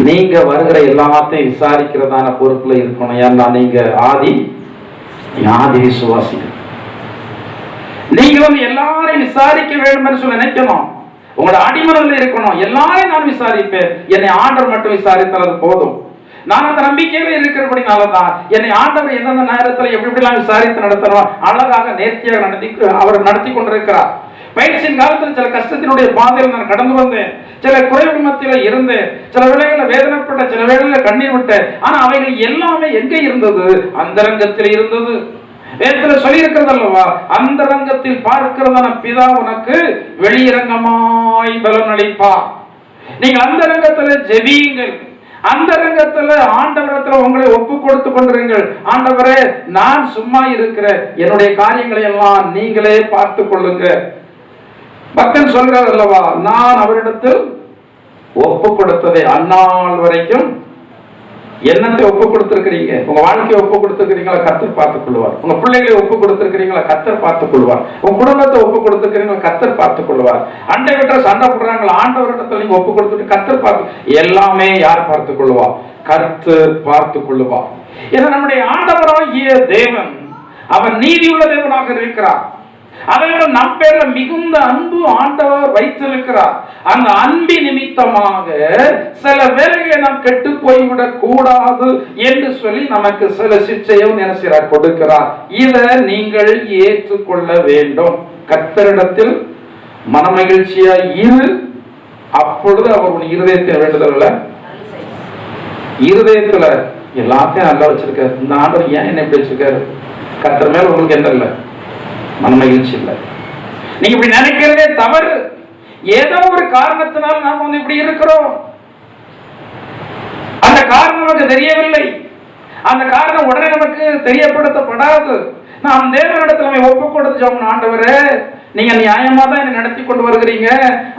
நீங்க வருகிற எல்லாத்தையும் விசாரிக்கிறதான பொறுப்புல இருக்கணும். ஏன்னா நீங்க ஆதி விசுவாசிகள். நீங்க வந்து எல்லாரையும் விசாரிக்க வேண்டும் என்று சொல்லி நினைக்கணும். உங்களோட அடிமனதில் இருக்கணும். எல்லாரையும் நான் விசாரிப்பேன், என்னை ஆண்டவர் மட்டும் விசாரித்தது போதும். நான் அந்த நம்பிக்கையில இருக்கிறபடினாலதான் என்னை ஆண்டவர் எந்தெந்த நேரத்தில் எப்படிலாம் விசாரித்து நடத்தணும், அழகாக நேர்த்தியாக அவர் நடத்தி கொண்டிருக்கிறார். பயிற்சியின் காலத்தில் சில கஷ்டத்தினுடைய பாதையில் நான் கடந்து வந்தேன். சில குறைவு மத்தியில் இருந்தேன். சில வேளைகளில் வேதனைப்பட்ட, சில வேளைகளில் கண்ணீர் விட்டேன். ஆனா அவைகள் எல்லாமே எங்கே இருந்தது? அந்தரங்கத்தில் இருந்தது. வேதத்தில் சொல்லி இருக்கிறது அல்லவா, அந்தரங்கத்தில் பார்க்கிறதான பிதா உனக்கு வெளியரங்கமாய் பலன் அளிப்பார். நீங்கள் அந்தரங்கத்தில் ஜெபியுங்கள். அந்த ரங்கத்துல ஆண்டவரத்துல உங்களை ஒப்பு கொடுத்து கொண்டிருங்கள். ஆண்டவரே, நான் சும்மா இருக்கிற என்னுடைய காரியங்களை எல்லாம் நீங்களே பார்த்து கொள்ளுங்க. பக்தன் சொல்றார் அல்லவா, நான் அவரிடத்தில் ஒப்பு கொடுத்ததை அந்நாள் வரைக்கும் என்னத்தை ஒப்பு கொடுத்திருக்கிறீங்க? உங்க வாழ்க்கையை ஒப்பு கொடுத்திருக்கிறீங்களா? கர்த்தர் பார்த்துக் கொள்வார். உங்க பிள்ளைகளை ஒப்பு கொடுத்திருக்கிறீங்களா? கர்த்தர் பார்த்துக் கொள்வார். உங்க குடும்பத்தை ஒப்பு கொடுத்திருக்கிறீங்களா? கர்த்தர் பார்த்துக் கொள்வார். அண்டை விட்ட சண்டை போடுறாங்களா? ஆண்டவரிடத்தில் நீங்க ஒப்பு கொடுத்துட்டு கர்த்தர் பார்த்து எல்லாமே யார் பார்த்துக் கொள்வார்? கர்த்தர் பார்த்துக் கொள்வார். ஏன்னா நம்முடைய ஆண்டவராகிய தேவன் அவர் நீதியுள்ள தேவனாக இருக்கிறார். அதை விட நம் பேர்ல மிகுந்த அன்பு ஆண்டவர் வைத்திருக்கிறார். அந்த அன்பி நிமித்தமாக சில வேலைகளை நாம் கெட்டு போய்விடக் கூடாது என்று சொல்லி நமக்கு சில சிக்ஷையும் என்ன செய்கிறார்? கொடுக்கிறார். இதை நீங்கள் ஏற்றுக்கொள்ள வேண்டும். கர்த்தரிடத்தில் மனமகிழ்ச்சியா இரு, அப்பொழுது அவர் இருதயத்தில் வேண்டுதல்ல, இருதயத்துல எல்லாத்தையும் நல்லா வச்சிருக்காரு. இந்த ஆண்டவர் ஏன் என்ன இப்படி வச்சிருக்காரு? கர்த்தர் மேல உங்களுக்கு என்ன இல்லை? மனமகிழ்ச்சி இல்லை. நீங்க இப்படி நினைக்கிறதே தவறு. ஏதோ ஒரு காரணத்தினால் நாம் வந்து இப்படி இருக்கிறோம். அந்த காரணம் நமக்கு தெரியவில்லை. அந்த காரணம் உடனே நமக்கு தெரியப்படுத்தப்படாது. நாம் தேவனிடத்தில் நம்ம ஒப்பு கொடுத்தோம், ஆண்டவரே நீங்க நியாயமா தான் என்னை நடத்தி கொண்டு வருகிறீங்க,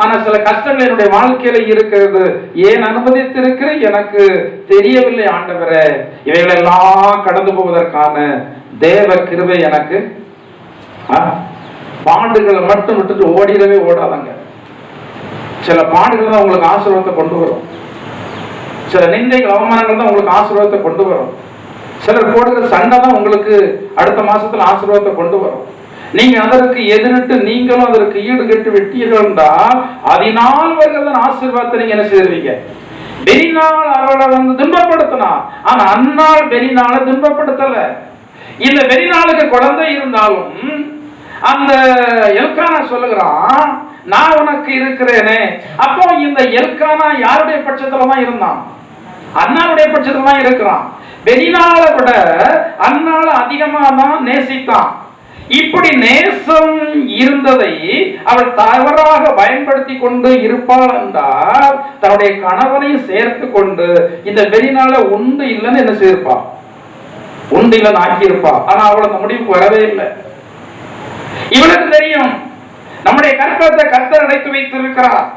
ஆனா சில கஷ்டங்கள் என்னுடைய வாழ்க்கையில இருக்கிறது, ஏன் அனுமதித்திருக்கிற எனக்கு தெரியவில்லை ஆண்டவரே. இவைகளெல்லாம் கடந்து போவதற்கான தேவ கிருபை எனக்கு. பாடுகளை மட்டும் விட்டுட்டு ஓடிடவே ஓடாதாங்க. சில பாடுகள் தான் உங்களுக்கு ஆசீர்வாதத்தை கொண்டு வரும். சில நிந்தைகள், அவமானங்கள் தான் உங்களுக்கு ஆசீர்வாதத்தை கொண்டு வரும். சிலர் போடுகிற சண்டை தான் உங்களுக்கு அடுத்த மாசத்துல ஆசீர்வாதத்தை கொண்டு வரும். நீங்க அதற்கு எதிரிட்டு நீங்களும் அதற்கு ஈடு கட்டு வெட்டீர்கள்டா, அதனால் வருகிற ஆசீர்வாதத்தை நீங்க என்ன செய்வீங்க? பெரிநாள் அவளை வந்து துன்பப்படுத்தினா, ஆனா அந்நாள் பெரிநாளை துன்பப்படுத்தல. இந்த பெரிநாளுக்கு குழந்தை இருந்தாலும் அந்த எல்கானா சொல்லுகிறான், நான் உனக்கு இருக்கிறேனே. அப்போ இந்த எல்கானா யாருடைய பட்சத்துல தான் இருந்தான்? அண்ணாளுடைய பட்சத்துல தான் இருக்கிறான். பெரினாளை விட அண்ணாள அதிகமா தான் நேசித்தான். இப்படி நேசம் இருந்ததை அவள் தவறாக பயன்படுத்தி கொண்டு இருப்பாள் என்றால் தன்னுடைய கணவனையும் சேர்த்து கொண்டு இந்த பெரினால உண்டு இல்லைன்னு என்ன செய்யிருப்பா, உண்டு இல்லைன்னு ஆக்கியிருப்பா. ஆனா அவள் அந்த முடிவுக்கு வரவே இல்லை. இவளுக்கு தெரியும் நம்முடைய கற்பத்தை கர்த்தர் அடைத்து வைத்திருக்கிறார்.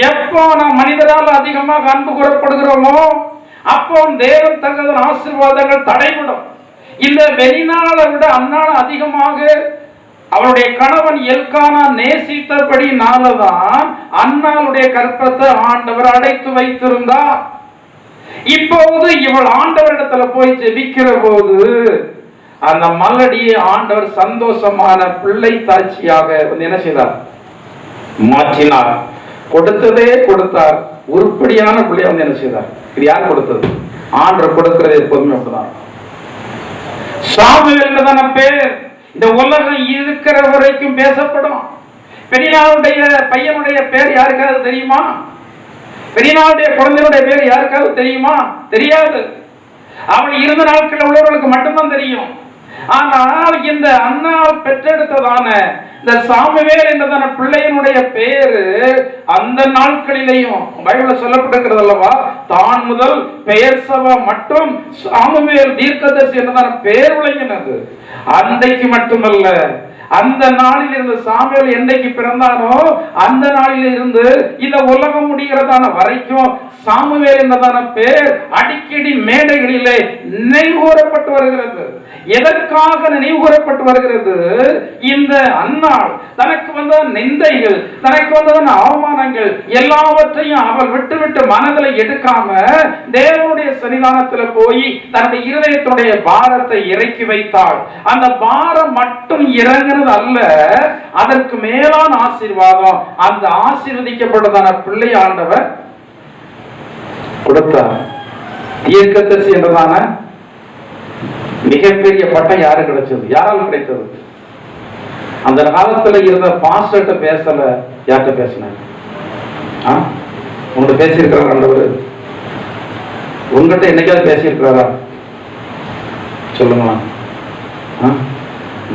எப்போ நாம் மனிதரால் அதிகமாக அன்பு கூறப்படுகிறோமோ அப்போ தேவன் தங்கள் ஆசீர்வாதங்கள் தடைபடும். இந்த பெரினாளை விட அன்னால அதிகமாக அவளுடைய கணவன் எல்கானா நேசித்தபடினாலதான் அன்னாளுடைய கற்பத்தை ஆண்டவர் அடைத்து வைத்திருந்தார். இப்போது இவள் ஆண்டவரிடத்துல போய் ஜெபிக்கிற போது அந்த மலடியை ஆண்டவர் சந்தோஷமான பிள்ளை தாட்சியாக என்ன செய்தார், மாற்றினார். கொடுத்ததே கொடுத்தார். உருப்படியான பிள்ளைய வந்து என்ன செய்தார். இது யார் கொடுத்தது? ஆண்டவர் கொடுக்கிறது எப்போதுமே அப்படிதான். சாமுவேல் தான பேர் இந்த உலகம் இருக்கிற வரைக்கும் பேசப்படும். பெரினாளுடைய பையனுடைய பேர் யாருக்காவது தெரியுமா? பெரினாளுடைய குழந்தையுடைய பேர் யாருக்காவது தெரியுமா? தெரியாது. அவள் இருந்த நாட்கள் உள்ளவர்களுக்கு மட்டும்தான் தெரியும். ஆனால் இந்த அன்னாள் பெற்றெடுத்ததான இந்த சாமுவேல் என்றதான பிள்ளையினுடைய பேரு அந்த நாட்களிலேயும் பைபிள்ல சொல்லப்பட்டிருக்கிறது அல்லவா, தான் முதல் பெயர் சபா மட்டும் சாமுவேல் தீர்க்கதரிசி என்றதான பேர் விளங்கினது. அன்றைக்கு மட்டுமல்ல, அந்த நாளில் இருந்து சாமுவேல் என்றைக்கு பிறந்தானோ அந்த நாளில் இருந்து இந்த உலகம் முடிகிறதான வரைக்கும் சாமுவேல் என்றதான பேர் அடிக்கடி மேடைகளிலே நினைவுகூரப்பட்டு வருகிறது. எதற்காக நினைவுகூரப்பட்டு வருகிறது? இந்த அன்னாள் தனக்கு வந்த நிந்தைகள், தனக்கு வந்ததான அவமானங்கள் எல்லாவற்றையும் அவள் விட்டு மனதில் எடுக்காம தேவனுடைய சன்னிதானத்தில் போய் தன்னுடைய இருதயத்துடைய பாரத்தை இறக்கி வைத்தாள். அந்த பாரம் மட்டும் இறங்கினது அல்ல, அதற்கு மேலான ஆசீர்வாதம் அந்த ஆசீர்வதிக்கப்பட்டதான பிள்ளை ஆண்டவர் கொடுத்தார். தீர்க்கதரிசி என்றதான மிகப்பெரிய பட்டம் யாரு கிடைச்சது? யாரால் கிடைத்தது? அந்த காலத்துல இருந்த பாஸ்டர்ட்ட பேசல, யார்கிட்ட பேசினாங்க? உங்கள்கிட்ட பேசியிருக்கிறார் ஆண்டவர்? உங்ககிட்ட என்னைக்காவது பேசியிருக்கிறாரா? சொல்லுங்களா?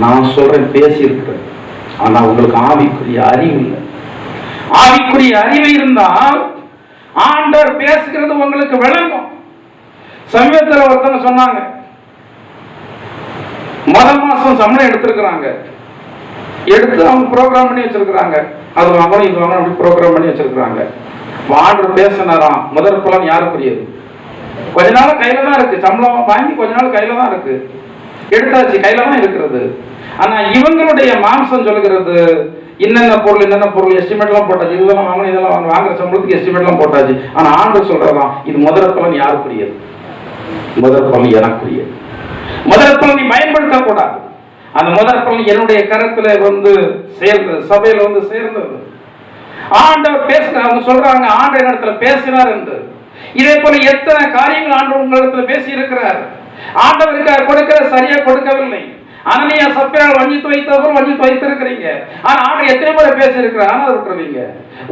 நான் சொல்றேன் பேசியிருக்கிறேன். ஆனா உங்களுக்கு ஆவிக்குரிய அறிவு இல்லை. ஆவிக்குரிய அறிவு இருந்தால் ஆண்டவர் பேசுகிறது உங்களுக்கு விளங்கும். சமீபத்தில் ஒருத்தவங்க சொன்னாங்க, மாசம் சம்பளம் எடுத்திருக்கிறாங்க, எடுத்து அவங்க ப்ரோக்ராம் பண்ணி வச்சிருக்கிறாங்க, அது வாங்கணும் இது வாங்கணும் அப்படி ப்ரோக்ராம் பண்ணி வச்சிருக்கிறாங்க. ஆண்டவர் பேசினாராம். முதல் பலன் யாருக்குரியது? கொஞ்ச நாள் கையில தான் இருக்கு, சம்பளம் வாங்கி கொஞ்ச நாள் கையில தான் இருக்கு, எடுத்தாச்சு, கையில தான் இருக்கிறது. ஆனா இவங்களுடைய மாம்சம் சொல்லுகிறது என்னென்ன பொருள் எஸ்டிமேட்லாம் போட்டாச்சு, இதெல்லாம் வாங்கணும் இதெல்லாம் வாங்க, வாங்குற சம்பளத்துக்கு எஸ்டிமேட்லாம் போட்டாச்சு. ஆனா ஆண்டவர் சொல்றதான் இது முதல் பலன் யாருக்குரியது? முதல் பலன் எனக்குரியது. முதல் பலன் நீ பயன்படுத்தக்கூடாது. அந்த முதல் பலன் என்னுடைய கருத்துல வந்து சேர்ந்தது, சபையில வந்து சேர்ந்தது. ஆண்டவர் பேசுறாங்க, அவங்க சொல்றாங்க ஆண்டவர் இடத்துல பேசினார் என்று. இதே போல எத்தனை காரியங்கள் ஆண்டவர் உங்களிடத்துல பேசி இருக்கிறார். ஆண்டவருக்கு கொடுக்கிற சரியா கொடுக்கவில்லை. அனனியா சப்பீரால் வஞ்சித்து வைத்தவரும் வஞ்சித்து வைத்திருக்கிறீங்க. ஆனா ஆண்டவர் எத்தனை முறை பேசி இருக்கிறார், ஆனா விட்டுருவீங்க.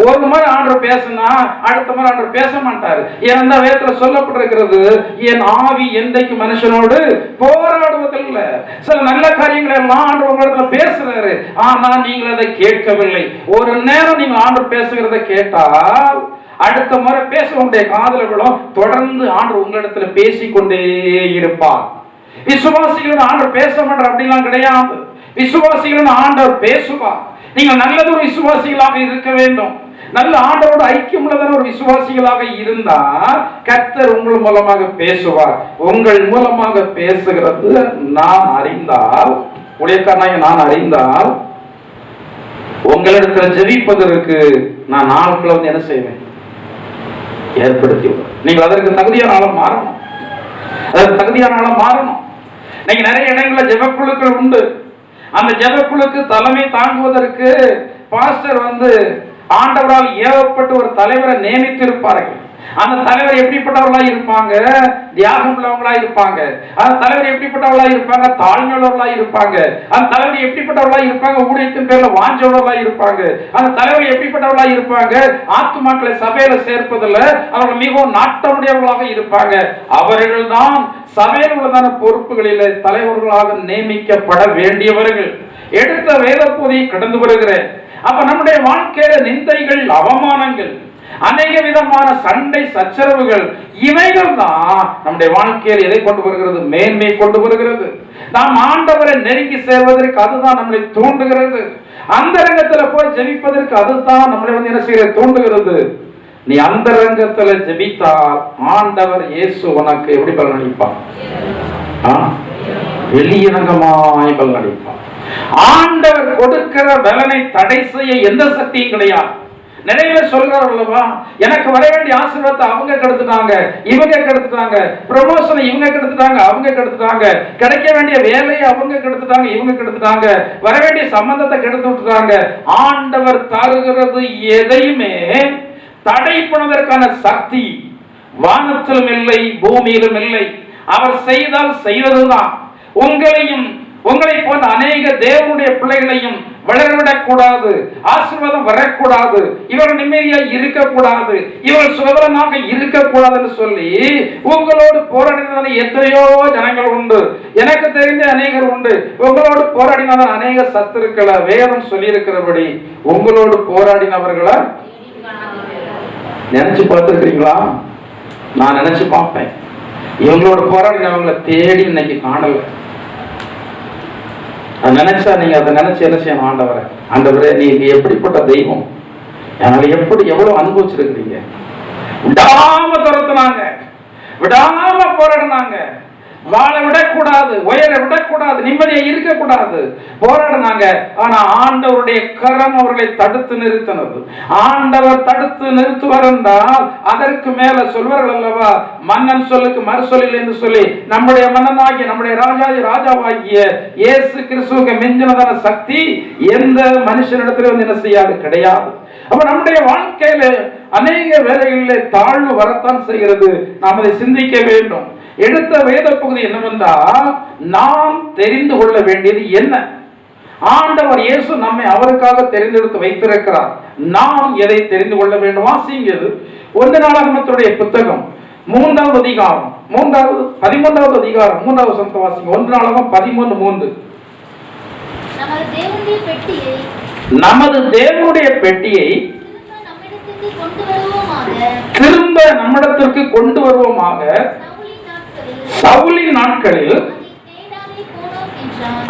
ஒரு முறை ஆண்டவர் பேசினா அடுத்த முறை ஆண்டவர் பேச மாட்டார். ஏன்னா வேதத்துல சொல்லப்பட்டிருக்கிறது, என் ஆவி எந்தைக்கு மனுஷனோடு போராடுவதில்லை. சில நல்ல காரியங்களை எல்லாம் ஆண்டவர் உங்களிடத்துல பேசுறாரு, ஆனா நீங்கள் அதை கேட்கவில்லை. ஒரு நேரம் நீங்க ஆண்டவர் பேசுகிறத கேட்டால் அடுத்த முறை பேச உங்களுடைய காதல விடும். தொடர்ந்து ஆண்டவர் உங்களிடத்துல பேசிக்கொண்டே இருப்பார். விசுவாசிகளோட ஆண்டவர் பேச மாட்டார் அப்படிலாம் கிடையாது. விசுவாசிகளோட ஆண்டவர் பேசுவார். நீங்கள் நல்லதொரு விசுவாசிகளாக இருக்க வேண்டும். நல்ல ஆண்டவரோட ஐக்கியம் உள்ளதான ஒரு விசுவாசிகளாக இருந்தால் கர்த்தர் உங்கள் மூலமாக பேசுவார். உங்கள் மூலமாக பேசுகிறது நான் அறிந்தால், உடையக்காரனாக நான் அறிந்தால் உங்களிடத்துல ஜெபிப்பதற்கு நான் நாட்களை வந்து என்ன செய்வேன், ஏற்படுத்தி விடுவேன். நீங்கள் அதற்கு தகுதியான ஆளம் மாறணும். அதற்கு தகுதியான ஆளம் மாறணும். நீங்க நிறைய இடங்கள்ல ஜெபக்குழுக்கள் உண்டு. அந்த ஜெபக்குழுக்கு தலைமை தாங்குவதற்கு பாஸ்டர் வந்து ஆண்டவரால் ஏவப்பட்டு ஒரு தலைவரை நியமித்து இருப்பார்கள். அந்த தலைவர் எப்படிப்பட்டவர்களா இருப்பாங்க? தியாகம் உள்ளவங்களா இருப்பாங்க. அந்த தலைவர் எப்படிப்பட்டவர்களா இருப்பாங்க? தாழ்மையுள்ளவர்களா இருப்பாங்க. அந்த தலைவர் எப்படிப்பட்டவர்களா இருப்பாங்க? ஊழியத்தின் பேர்ல வாஞ்சவர்களா இருப்பாங்க. அந்த தலைவர் எப்படிப்பட்டவர்களா இருப்பாங்க? ஆத்துமாக்களை சபையில சேர்ப்பதில் அவர்கள் மிகவும் நாட்டமுடையவர்களாக இருப்பாங்க. அவர்கள் தான் சபையில் உள்ளதான பொறுப்புகளில் தலைவர்களாக நியமிக்கப்பட வேண்டியவர்கள். எடுத்த வேத பகுதியை கடந்து வருகிறேன். அப்ப நம்முடைய வாழ்க்கையில நிந்தைகள், அவமானங்கள், அநேக விதமான சண்டை சச்சரவுகள், இவைகள் தான் நம்முடைய வாழ்க்கையில் எதை கொண்டு வருகிறது? மேன்மை கொண்டு வருகிறது. நாம் ஆண்டவரை நெருங்கி சேர்வதற்கு அதுதான் நம்மளை தூண்டுகிறது. அந்த ரங்கத்தில் போய் ஜெபிப்பதற்கு அதுதான் நம்மளை என்ன செய்ய தூண்டுகிறது. நீ அந்த ரங்கத்துல ஜெபித்தால் ஆண்டவர் இயேசு உனக்கு எப்படி பலனளிப்பார்? வெளியரங்கமாய் பலனளிப்பார். ஆண்டவர் கொடுக்கிற பலனை தடை செய்ய எந்த சக்தியும் கிடையாது. நிறைய பேர் சொல்றாங்க, எனக்கு வர வேண்டிய ஆசீர்வாதத்தை அவங்க கெடுத்துட்டாங்க, இவங்க கெடுத்துட்டாங்க, ப்ரமோஷனை இவங்க கெடுத்துட்டாங்க, அவங்க கெடுத்துட்டாங்க, கிடைக்க வேண்டிய வேலையை அவங்க கெடுத்துட்டாங்க, இவங்க கெடுத்துட்டாங்க, வர வேண்டிய சம்பந்தத்தை கெடுத்து விட்டுட்டாங்க. ஆண்டவர் தருகிறது எதையுமே தடை பண்ணுவதற்கான சக்தி வானத்திலும் இல்லை, பூமியிலும் இல்லை. அவர் செய்தால் செய்வதுதான். உங்களையும் உங்களை போன்ற அநேக தேவனுடைய பிள்ளைகளையும் வளரவிடக் கூடாது, ஆசீர்வாதம் வரக்கூடாது, இவர்கள் நிம்மதியாக இருக்கக்கூடாது, இவர்கள் சுதந்திரமாக இருக்கக்கூடாதுன்னு சொல்லி உங்களோடு போராடினதான எத்தனையோ ஜனங்கள் உண்டு. எனக்கு தெரிந்த அநேகர் உண்டு. உங்களோடு போராடினதான அநேக சத்துருக்களை வேதம் சொல்லி இருக்கிறபடி உங்களோடு போராடினவர்களை நினைச்சு பார்த்துருக்கீங்களா? நான் நினைச்சு பார்ப்பேன். இவங்களோட போராடினவங்களை தேடி இன்னைக்கு காணல. நினைச்சா நீங்க அதை நினைச்சு என்ன செய்யணும்? ஆண்டவரை, ஆண்டவரே நீங்க எப்படிப்பட்ட தெய்வம், எங்களை எப்படி எவ்வளவு அனுபவிச்சிருக்கிறீங்க. விடாம துரத்துனாங்க, விடாம போராடினாங்க, வாழ விடக்கூடாது, உயர விடக்கூடாது, நிம்மதியை இருக்கக்கூடாது, போராடினாங்க. ஆனா ஆண்டவருடைய கரம் அவர்களை தடுத்து நிறுத்தினது. ஆண்டவர் தடுத்து நிறுத்துவார் என்றால் அதற்கு மேல சொல்வார்கள் அல்லவா, மன்னன் சொல்லுக்கு மறுசொல்லில் என்று சொல்லி நம்முடைய மன்னனாகிய நம்முடைய ராஜாவாகிய இயேசு கிறிஸ்துவுக்கு மிஞ்சினதான சக்தி எந்த மனுஷனிடத்திலும் வந்து என்ன செய்யாது, கிடையாது. அப்ப நம்முடைய வாழ்க்கையில அநேக வேலைகளிலே தாழ்வு வரத்தான் செய்கிறது. நாம் அதை சிந்திக்க வேண்டும். எடுத்த வேத பகுதி என்னவென்றால், நாம் தெரிந்து கொள்ள வேண்டியது என்ன? ஆண்டவர் இயேசு நம்மை அவருக்காக தெரிந்தெடுத்து வைத்திருக்கிறார். நாம் எதை தெரிந்து கொள்ள வேண்டும்? வாசிங்கிறது 1 நாளாகமத்துடைய புத்தகம் 3வது அதிகாரம் 13வது அதிகாரம் 3வது வசனத்தை வாசிங்க. 1 நாளாகமம் 13:3. நமது தேவனுடைய பெட்டியை திரும்ப நம்மிடத்திற்கு கொண்டு வருவோமாக. சவுலின் நாட்களில்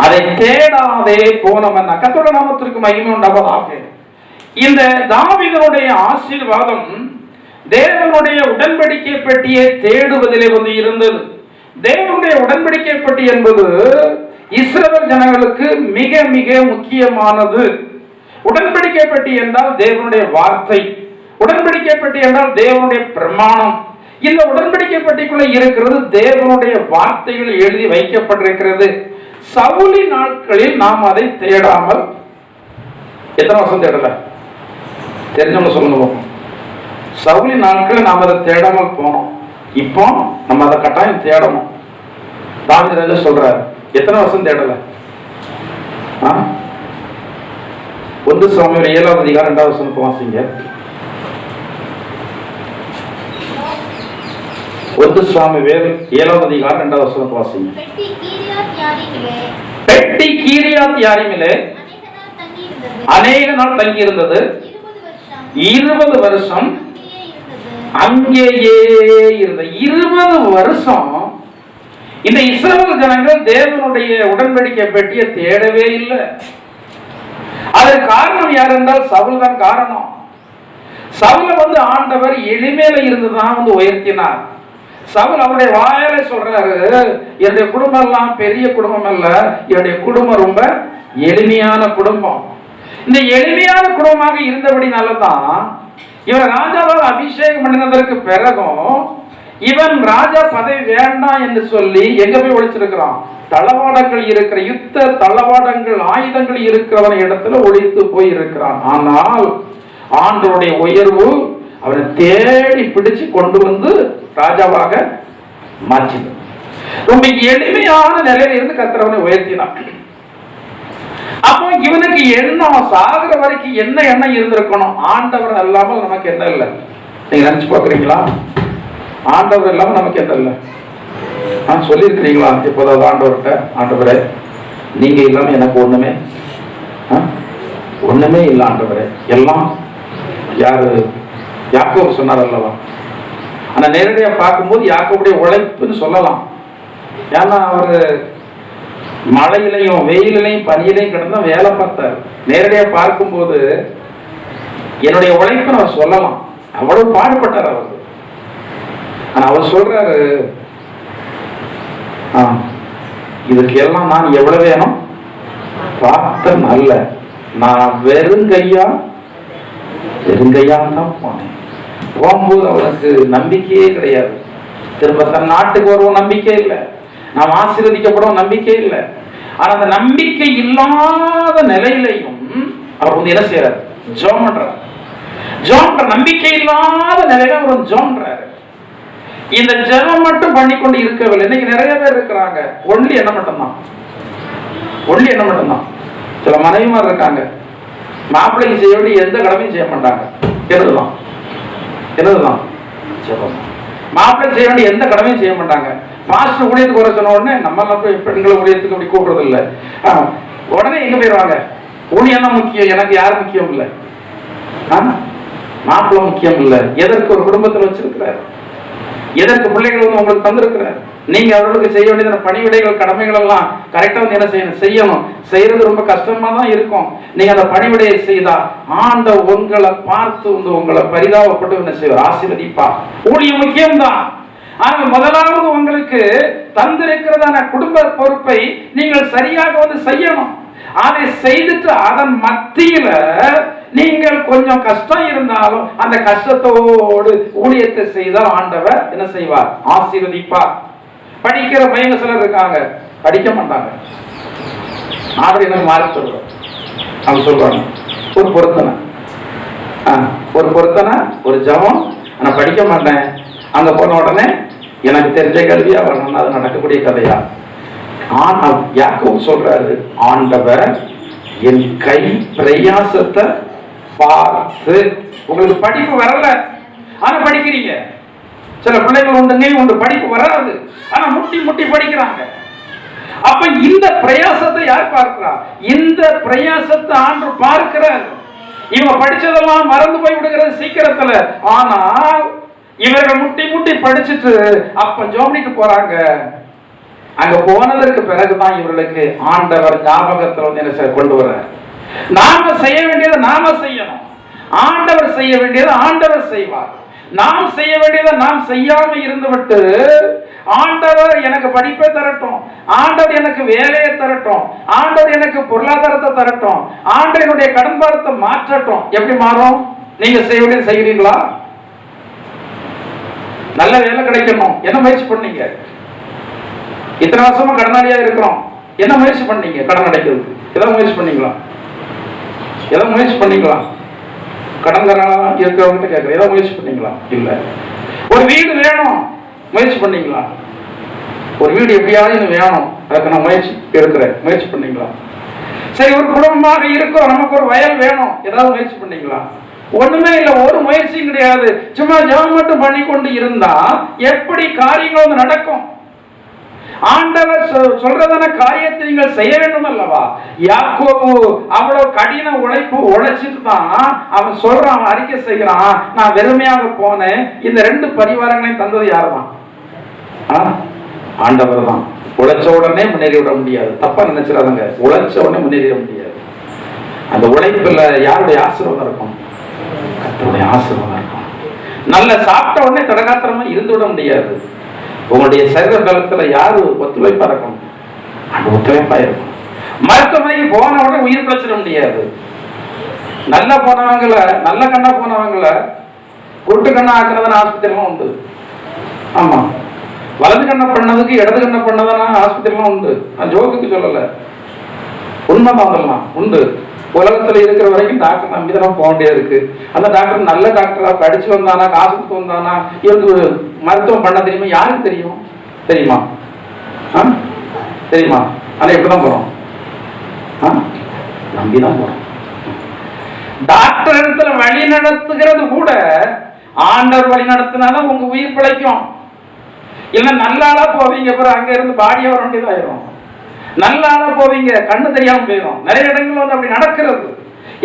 அதை தேடாதே போனோம். கர்த்தருடைய நாமத்திற்கு மகிமை உண்டாவதாக. இந்த தாவீதுடைய ஆசீர்வாதம் தேவனுடைய உடன்படிக்கை பெட்டியை தேடுவதிலே வந்து இருந்தது. தேவனுடைய உடன்படிக்கை பெட்டி என்பது இஸ்ரவேல் ஜனங்களுக்கு மிக மிக முக்கியமானது. உடன்படிக்கை பெட்டி என்றால் தேவனுடைய வார்த்தை, உடன்படிக்கை பெட்டி என்றால் தேவனுடைய பிரமாணம். இந்த உடன்படிக்கை பெட்டிக்குள்ள இருக்கிறது தேவனுடைய வார்த்தைகள் எழுதி வைக்கப்பட்டிருக்கிறது. சவுலி நாட்களில் நாம் அதை தேடாமல், எத்தனை வருஷம் தேடல? தெரிஞ்சவங்க சொல்லுங்க. சவுலி நாட்களில் நாம் அதை தேடாமல் போனோம். இப்போ நம்ம அதை கட்டாயம் தேடணும். தாவீது சொல்றாரு, எத்தனை வருஷம் தேடல? 1 சாமுவேல் 7வது அதிகாரம் 2வது வசனத்தை வாசிங்க. 1 சாமுவேல் 7வது அதிகாரம் 2வது வசனத்தை வாசிங்க. பெட்டி கீரியாத் யாரீமிலே அநேக நாள் தங்கி இருந்தது. 20 வருஷம் அங்கேயே இருந்தது. 20 வருஷம் இந்த இஸ்ரவேல் ஜனங்கள் தேவனுடைய உடன்படிக்கை பெட்டியை தேடவே இல்லை. அதற்கு காரணம் யார் என்றால் சவுல் தான் காரணம். சவுல வந்து ஆண்டவர் எளிமையில இருந்துதான் வந்து உயர்த்தினார். சவுல் அவருடைய வாயால சொல்றாரு, என்னுடைய குடும்பம் எல்லாம் பெரிய குடும்பம் அல்ல, என்னுடைய குடும்பம் ரொம்ப எளிமையான குடும்பம். இந்த எளிமையான குடும்பமாக இருந்தபடினாலதான் இவர் ராஜாவால் அபிஷேகம் பண்ணினதற்கு பிறகும் இவன் ராஜா பதவி வேண்டாம் என்று சொல்லி எங்க போய் ஒழிச்சிருக்கிறான்? தளவாடங்கள் இருக்கிற யுத்த தளவாடங்கள் ஆயுதங்கள் இருக்கிறவன் இடத்துல ஒழித்து போய் இருக்கிறான். ஆனால் ஆண்டவருடைய உயர்வு அவனை தேடி பிடிச்சு கொண்டு வந்து ராஜாவாக மாற்றினார். ரொம்ப எளிமையான நிலையில இருந்து கர்த்தர் அவனை உயர்த்தினான். அப்போ இவனுக்கு எண்ணம் சாகுற வரைக்கும் என்ன எண்ணம் இருந்திருக்கணும்? ஆண்டவர் இல்லாமல் நமக்கு என்ன இல்லை? நீங்க நினைச்சு பாக்குறீங்களா? ஆண்டவர் இல்லாமல் நமக்கு என்ன இல்லை? சொல்லியிருக்கிறீங்களா இப்போதாவது ஆண்டவர்கிட்ட, ஆண்டவரே நீங்க இல்லாம எனக்கு ஒண்ணுமே ஒண்ணுமே இல்லை ஆண்டவரே, எல்லாம் யாரு? யாக்கோபு சொன்னார் அல்லவா? ஆனா நேரடியா பார்க்கும்போது யாக்கோபுடைய உழைப்புன்னு சொல்லலாம். ஏன்னா அவரு மழையிலையும் வெயிலையும் பனியிலையும் கிடந்தா வேலை பார்த்தார். நேரடியா பார்க்கும்போது என்னுடைய உழைப்புன்னு அவர் சொல்லலாம், அவ்வளவு பாடுபட்டார் அவர். ஆனா அவர் சொல்றாரு, இதுக்கு எல்லாம் நான் எவ்வளவு வேணும் பார்த்த நல்ல, நான் வெறுங்கையா தான் போனேன். போகும்போது அவனுக்கு நம்பிக்கையே கிடையாது. திரும்ப தன் நாட்டுக்கு வருவோம் நம்பிக்கை இல்லை, நாம் ஆசீர்வதிக்கப்படும் நம்பிக்கை இல்லை. ஆனா அந்த நம்பிக்கை இல்லாத நிலையிலையும் அவர் வந்து என்ன செய்யறாரு? ஜெபம் பண்றாரு. நம்பிக்கை இல்லாத நிலையில அவர் ஜெபம் பண்றாரு. இந்த ஜெபம் மட்டும் பண்ணிக்கொண்டு இருக்கவில்லை. இன்னைக்கு நிறைய பேர் இருக்கிறாங்க, ஒன்லி என்ன மட்டும்தான். சில மனைவிமார் இருக்காங்க, மாப்பிள்ளைக்கு செய்ய வேண்டிய எந்த கடமையும் செய்ய மாட்டாங்க. என்னதுதான் ஜெபம். மாப்பிள்ளை செய்ய வேண்டிய எந்த கடமையும் செய்ய மாட்டாங்க. மாஸ்டர் ஊழியத்துக்கு வர சொன்ன உடனே நம்ம பெண்களை ஊழியத்துக்கு அப்படி கூப்பிடுறது இல்லை. உடனே எங்க போயிடுவாங்க? ஊழியம் தான் முக்கியம், எனக்கு யாரும் முக்கியம் இல்லை, மாப்பிள்ளை முக்கியம் இல்லை. எதற்கு ஒரு குடும்பத்தில் வச்சிருக்கிறார்? எதற்கு பிள்ளைகள் வந்து உங்களுக்கு தந்திருக்கிறார்? நீங்க அவர்களுக்கு செய்ய வேண்டிய பணிவிடைகள் கடமைகள் எல்லாம் கரெக்டா வந்து என்ன செய்யணும். செய்யறது ரொம்ப கஷ்டமா தான் இருக்கும். நீங்க அந்த பணிவிடையை செய்தா ஆண்டவர் உங்களை பார்த்து வந்து உங்களை பரிதாபப்பட்டு என்ன செய்வார்? ஆசீர்வதிப்பா. ஊழியம் முக்கியம்தான். ஆனா முதலாவது உங்களுக்கு தந்திருக்கிறதான குடும்ப பொறுப்பை நீங்கள் சரியாக வந்து செய்யணும். அதை செய்துட்டு அதன் மத்தியில நீங்கள் கொஞ்சம் கஷ்டம் இருந்தாலும் அந்த கஷ்டத்தோடு ஊழியத்தை செய்தால் ஆண்டவர் என்ன செய்வார்? ஆசீர்வதிப்பார். படிக்கிற பையங்க சிலர் இருக்காங்க, படிக்க மாட்டாங்க. ஆண்டவர் எனக்கு மார்க் சொல்றார், அவங்க சொல்றாங்க ஒரு பொருத்தனை ஒரு ஜபம், ஆனா படிக்க மாட்டேன். அங்க போன உடனே எனக்கு தெரிஞ்ச கல்வியா வரணும், அது நடக்கக்கூடிய கதையா? யாக்கோபு சொல்றாரு, ஆண்டவர் என் கை பிரயாசத்தை பார்த்து. உங்களுக்கு படிப்பு வரல, ஆனா படிக்கிறீங்க. சில பிள்ளைகள் உண்டு படிப்பு வராது, ஆனா முட்டி படிக்கிறாங்க. அப்ப இந்த பிரயாசத்தை யார் பார்க்கிறா? இந்த பிரயாசத்தை ஆண்டவர் பார்க்கிறார். இவங்க படிச்சதெல்லாம் மறந்து போய் விடுகிறது சீக்கிரத்துல. ஆனால் இவர்கள் முட்டி படிச்சுட்டு அப்ப ஜோமனிக்கு போறாங்க. அங்க போனதற்கு பிறகுதான் இவர்களுக்கு ஆண்டவர் ஞாபகத்தில் வந்து என்ன கொண்டு வர. நாம செய்ய வேண்டியதை நாம செய்யணும், ஆண்டவர் செய்ய வேண்டியதை ஆண்டவர் செய்வார். நாம் செய்ய வேண்டியதை நாம் செய்யாம இருந்து விட்டு ஆண்டவர் எனக்கு படிப்பை தரட்டும், ஆண்டவர் எனக்கு வேலையை தரட்டும், ஆண்டவர் எனக்கு பொருளாதாரத்தை தரட்டும், ஆண்டவருடைய கடன் பாரத்தை மாற்றட்டும். எப்படி மாறும்? நீங்க செய்ய வேண்டியது செய்கிறீங்களா? நல்ல வேலை கிடைக்கணும், என்ன முயற்சி பண்ணீங்க? இத்தனை வருஷமா கடனாளியா இருக்கிறோம், என்ன முயற்சி பண்ணீங்க? கடன் அடைக்கிறதுக்கு ஏதாவது முயற்சி பண்ணீங்களா? கடன்காரா இருக்கிறவங்க கேட்கிறேன், ஏதாவது முயற்சி பண்ணீங்களா? இல்ல. ஒரு வீடு வேணும், முயற்சி பண்ணீங்களா? ஒரு வீடு எப்படியாவது வேணும், அதுக்கு நான் முயற்சி பண்ணீங்களா? சரி, ஒரு குடும்பமாக இருக்கிறோம், நமக்கு ஒரு வயல் வேணும், ஏதாவது முயற்சி பண்ணீங்களா? ஒண்ணுமே இல்லை, ஒரு முயற்சியும் கிடையாது. சும்மா ஜெபம் மட்டும் பண்ணி கொண்டு இருந்தா எப்படி காரியங்கள் வந்து நடக்கும்? ஆண்டவர் சொல்றதான காரியத்தை நீங்கள் செய்ய வேண்டும் அல்லவா? யாக்கோபு அவ்வளவு கடின உழைச்சிட்டு தான் அவன் சொல்றான், அவன் அறிக்கை செய்கிறான், நான் வெறுமையாக போனேன். இந்த 2 பரிவாரங்களையும் தந்தது யாருதான்? ஆண்டவர் தான். உழைச்ச உடனே முன்னேறி விட முடியாது, தப்பா நினைச்சிடாதங்க. உழைச்ச உடனே முன்னேறிட முடியாது. அந்த உழைப்புல யாருடைய ஆசீர்வாதம் இருக்கும்? கர்த்தருடைய ஆசீர்வாதம் இருக்கும். நல்ல சாப்பிட்ட உடனே தடகாத்திரமா இருந்து விட முடியாது. உங்களுடைய சரீர பலத்துல யாரு ஒத்துழைப்பா இருக்கும்? அந்த ஒத்துழைப்பா இருக்கும். மருத்துவமனைக்கு போன உடனே உயிர் பிழைச்சிட முடியாது. நல்லா போனவங்கள, நல்ல கண்ணா போனவங்கள குருட்டு கண்ணா ஆக்குறதுன்னு ஆஸ்பத்திரிலாம் உண்டு. ஆமா, வலது கண்ணை பண்ணதுக்கு இடது கண்ணை பண்ணதான ஆஸ்பத்திரிலாம் உண்டு. நான் ஜோக்குக்கு சொல்லல, உண்மைதான், அதெல்லாம் உண்டு. உலகத்துல இருக்கிற வரைக்கும் டாக்டர் நம்பி தான் போக வேண்டியது இருக்கு. அந்த டாக்டர் நல்ல டாக்டரா படிச்சு வந்தானா, காசுக்கு வந்தானா, இவருக்கு மருத்துவம் பண்ண தெரியுமா? யாருக்கு தெரியும்? தெரியுமா? தெரியுமா? ஆனா எப்படிதான் போறோம்? நம்பிதான் போறோம். டாக்டர் இடத்துல வழி நடத்துகிறது கூட ஆண்டவர் வழி நடத்தினாதான் உங்க உயிர் பிழைக்கும். இல்ல நல்ல ஆளா போவீங்க, அப்புறம் அங்க இருந்து பாடியா வர வேண்டியதாயிரும். நல்ல ஆளா போவீங்க, கண்ணு தெரியாம போயிடும். நிறைய இடங்கள் வந்து அப்படி நடக்கிறது.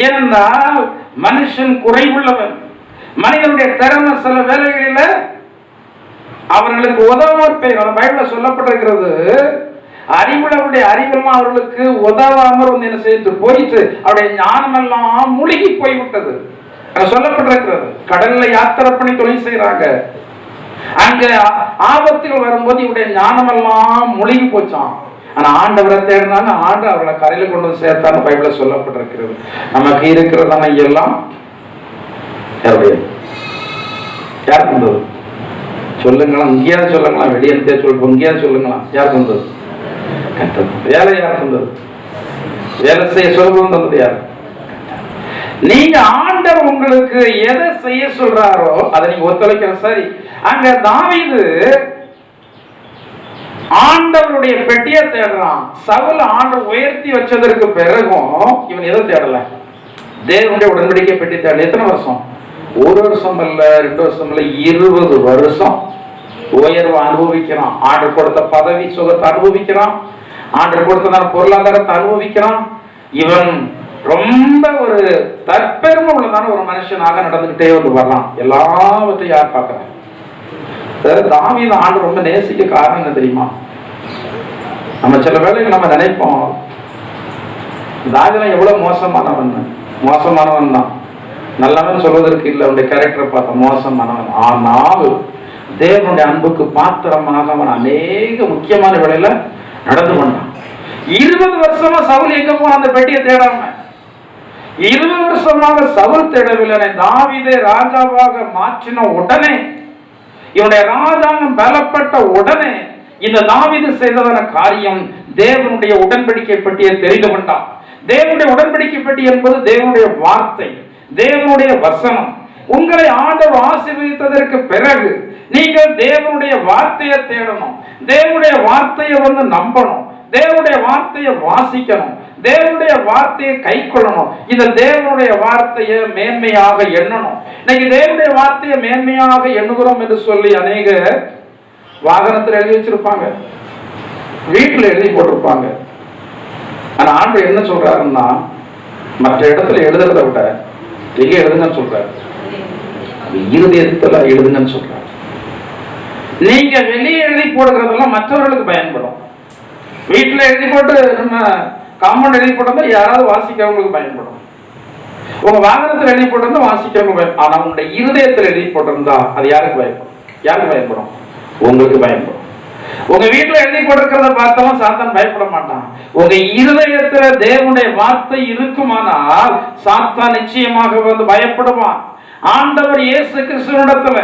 ஏனென்றால் மனுஷன் குறைவுள்ளவன். மனிதனுடைய திறமை சில வேலைகளில அவர்களுக்கு உதவாம போயிடும். பைபிள்ல சொல்லப்பட்டிருக்கிறது, அறிவுள்ளவருடைய அறிவெல்லாம் அவர்களுக்கு உதவாமல் வந்து என்ன செய்து போயிட்டு அவருடைய ஞானம் எல்லாம் மூழ்கி போய்விட்டது. சொல்லப்பட்டிருக்கிறது. கடல்ல யாத்திரை பண்ணி தொழில் செய்யறாங்க, அங்க ஆபத்துகள் வரும்போது இவருடைய ஞானம் எல்லாம் மூழ்கி போச்சான். ஆனா ஆண்டவரை தேடினாங்க, ஆண்டு அவர்களை கரையில கொண்டு வந்து சேர்த்தான்னு பைபிள்ல சொல்லப்பட்டிருக்கிறது. நமக்கு இருக்கிறதான எல்லாம் யார் தந்தது? சொல்லுங்களா, இங்கேயாவது சொல்லுங்களா, வெளியே சொல்லுங்க, இங்கேயாவது சொல்லுங்களா, யார் தந்தது? வேலை யார் தந்தது? வேலை செய்ய சொல்றது தந்தது யார்? நீங்க ஆண்டவர் உங்களுக்கு எதை செய்ய சொல்றாரோ அதை நீங்க ஒத்துழைக்கிற. சரி, அங்க தாவீது ஆண்டவருடைய பெட்டியை தேடுறான். சவுல் ஆண்டவர் உயர்த்தி வச்சதற்கு பிறகும் இவன் எதை தேடல? தேவனுடைய உடன்படிக்கை பெட்டி தேடல. எத்தனை வருஷம்? ஒரு வருஷம் இல்ல, 2 வருஷம் இல்ல, 20 வருஷம் உயர்வு அனுபவிக்கிறான். ஆண்டவர் கொடுத்த பதவி சுகத்தை அனுபவிக்கிறான். ஆண்டவர் கொடுத்ததான பொருளாதாரத்தை அனுபவிக்கிறான். இவன் ரொம்ப ஒரு தற்பெருமை உள்ளதான ஒரு மனுஷனாக நடந்துகிட்டே வந்து வரலாம். எல்லாவற்றையும் யார் பார்க்கிறாங்க? தாவீது ஆண்டு ரொம்ப நேசிக்க காரணம் என்ன தெரியுமா? நம்ம சில வேளைக்கு நம்ம நினைப்போம், தாவீது எவ்வளவு மோசமானவன் தான். நல்லவன் சொல்வதற்கு இல்லை, அவனுடைய கேரக்டரை பார்த்த மோசமானவன். ஆனால் தேவனுடைய அன்புக்கு பாத்திரமாக அவன் அநேக முக்கியமான வேளையில நடந்து கொண்டான். 20 வருஷமா சவுல் எங்க போன அந்த பெட்டியை தேடாம, 20 வருஷமாக சவுல் தேடவில்லை. தாவீதை ராஜாவாக மாற்றின உடனே, இவனுடைய ராஜாங்கம் பலப்பட்ட உடனே இந்த தாவீது செய்ததான காரியம், தேவனுடைய உடன்படிக்கை பெட்டியை தெரிந்து கொண்டான். தேவனுடைய உடன்படிக்கை பெட்டி என்பது தேவனுடைய வார்த்தை, தேவனுடைய வசனம். உங்களை ஆண்டவர் ஆசீர்வதித்ததற்கு பிறகு நீங்கள் தேவனுடைய வார்த்தையை தேடணும், தேவனுடைய வார்த்தையை வந்து நம்பணும், தேவனுடைய வார்த்தையை வாசிக்கணும், தேவனுடைய வார்த்தையை கை கொள்ளணும். இந்த தேவனுடைய வார்த்தையை மேன்மையாக எண்ணணும். இன்னைக்கு தேவனுடைய வார்த்தையை மேன்மையாக எண்ணுகிறோம் என்று சொல்லி அநேக வாகனத்தில் எழுதி வச்சிருப்பாங்க, வீட்டில் எழுதி போட்டிருப்பாங்க. ஆனா ஆண்டவர் என்ன சொல்றாருன்னா, மற்ற இடத்துல எழுதுறதை விட எங்க எழுதுங்கன்னு சொல்றாரு, இருதயத்துல எழுதுங்கன்னு சொல்றாரு. நீங்க வெளியே எழுதி போடுறதெல்லாம் மற்றவர்களுக்கு பயன்படும். வீட்டுல எழுதி போட்டு நம்ம காம்பவுண்ட் எழுதி போட்டா யாராவது வாசிக்கிறவங்களுக்கு பயன்படும். உங்க வாகனத்தில் எழுதி போட்டிருந்தா வாசிக்கிறவங்க. ஆனா உங்களுடைய இருதயத்தில் எழுதி போட்டிருந்தா அது யாருக்கு பயன்படும்? யாருக்கு பயன்படும்? உங்களுக்கு பயன்படும். உங்க வீட்டுல எழுதி போட்டிருக்கிறத பார்த்தாலும் சாத்தான் பயப்பட மாட்டான். உங்க இருதயத்துல தேவனுடைய வார்த்தை இருக்குமானால் சாத்தான் நிச்சயமாக வந்து பயப்படுவான். ஆண்டவர் இயேசு கிறிஸ்துவிடத்துல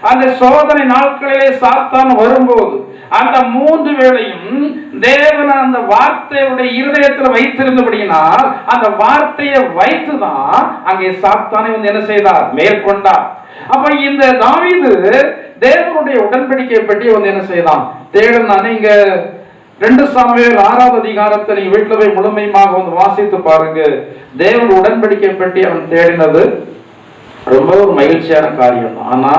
அந்த சோதனை நாட்களிலே சாத்தான் வரும்போது அந்த 3 வேளையும் தேவன் அந்த வார்த்தையுடைய இருதயத்தில் வைத்திருந்தபடியினால் அந்த வார்த்தையை வைத்துதான் அங்கே சாத்தானை வந்து என்ன செய்தார்? மேற்கொண்டார். அப்ப இந்த தாவீது தேவனுடைய உடன்படிக்கை பற்றி வந்து என்ன செய்தான்? தேடுனானே. இங்க 2 சாமுவேல் 6வது அதிகாரத்தை நீங்க வீட்டுல போய் முழுமையாக வந்து வாசித்து பாருங்க. தேவன் உடன்படிக்கை பற்றி அவன் தேடினது ரொம்ப ஒரு மகிழ்ச்சியான காரியம். ஆனா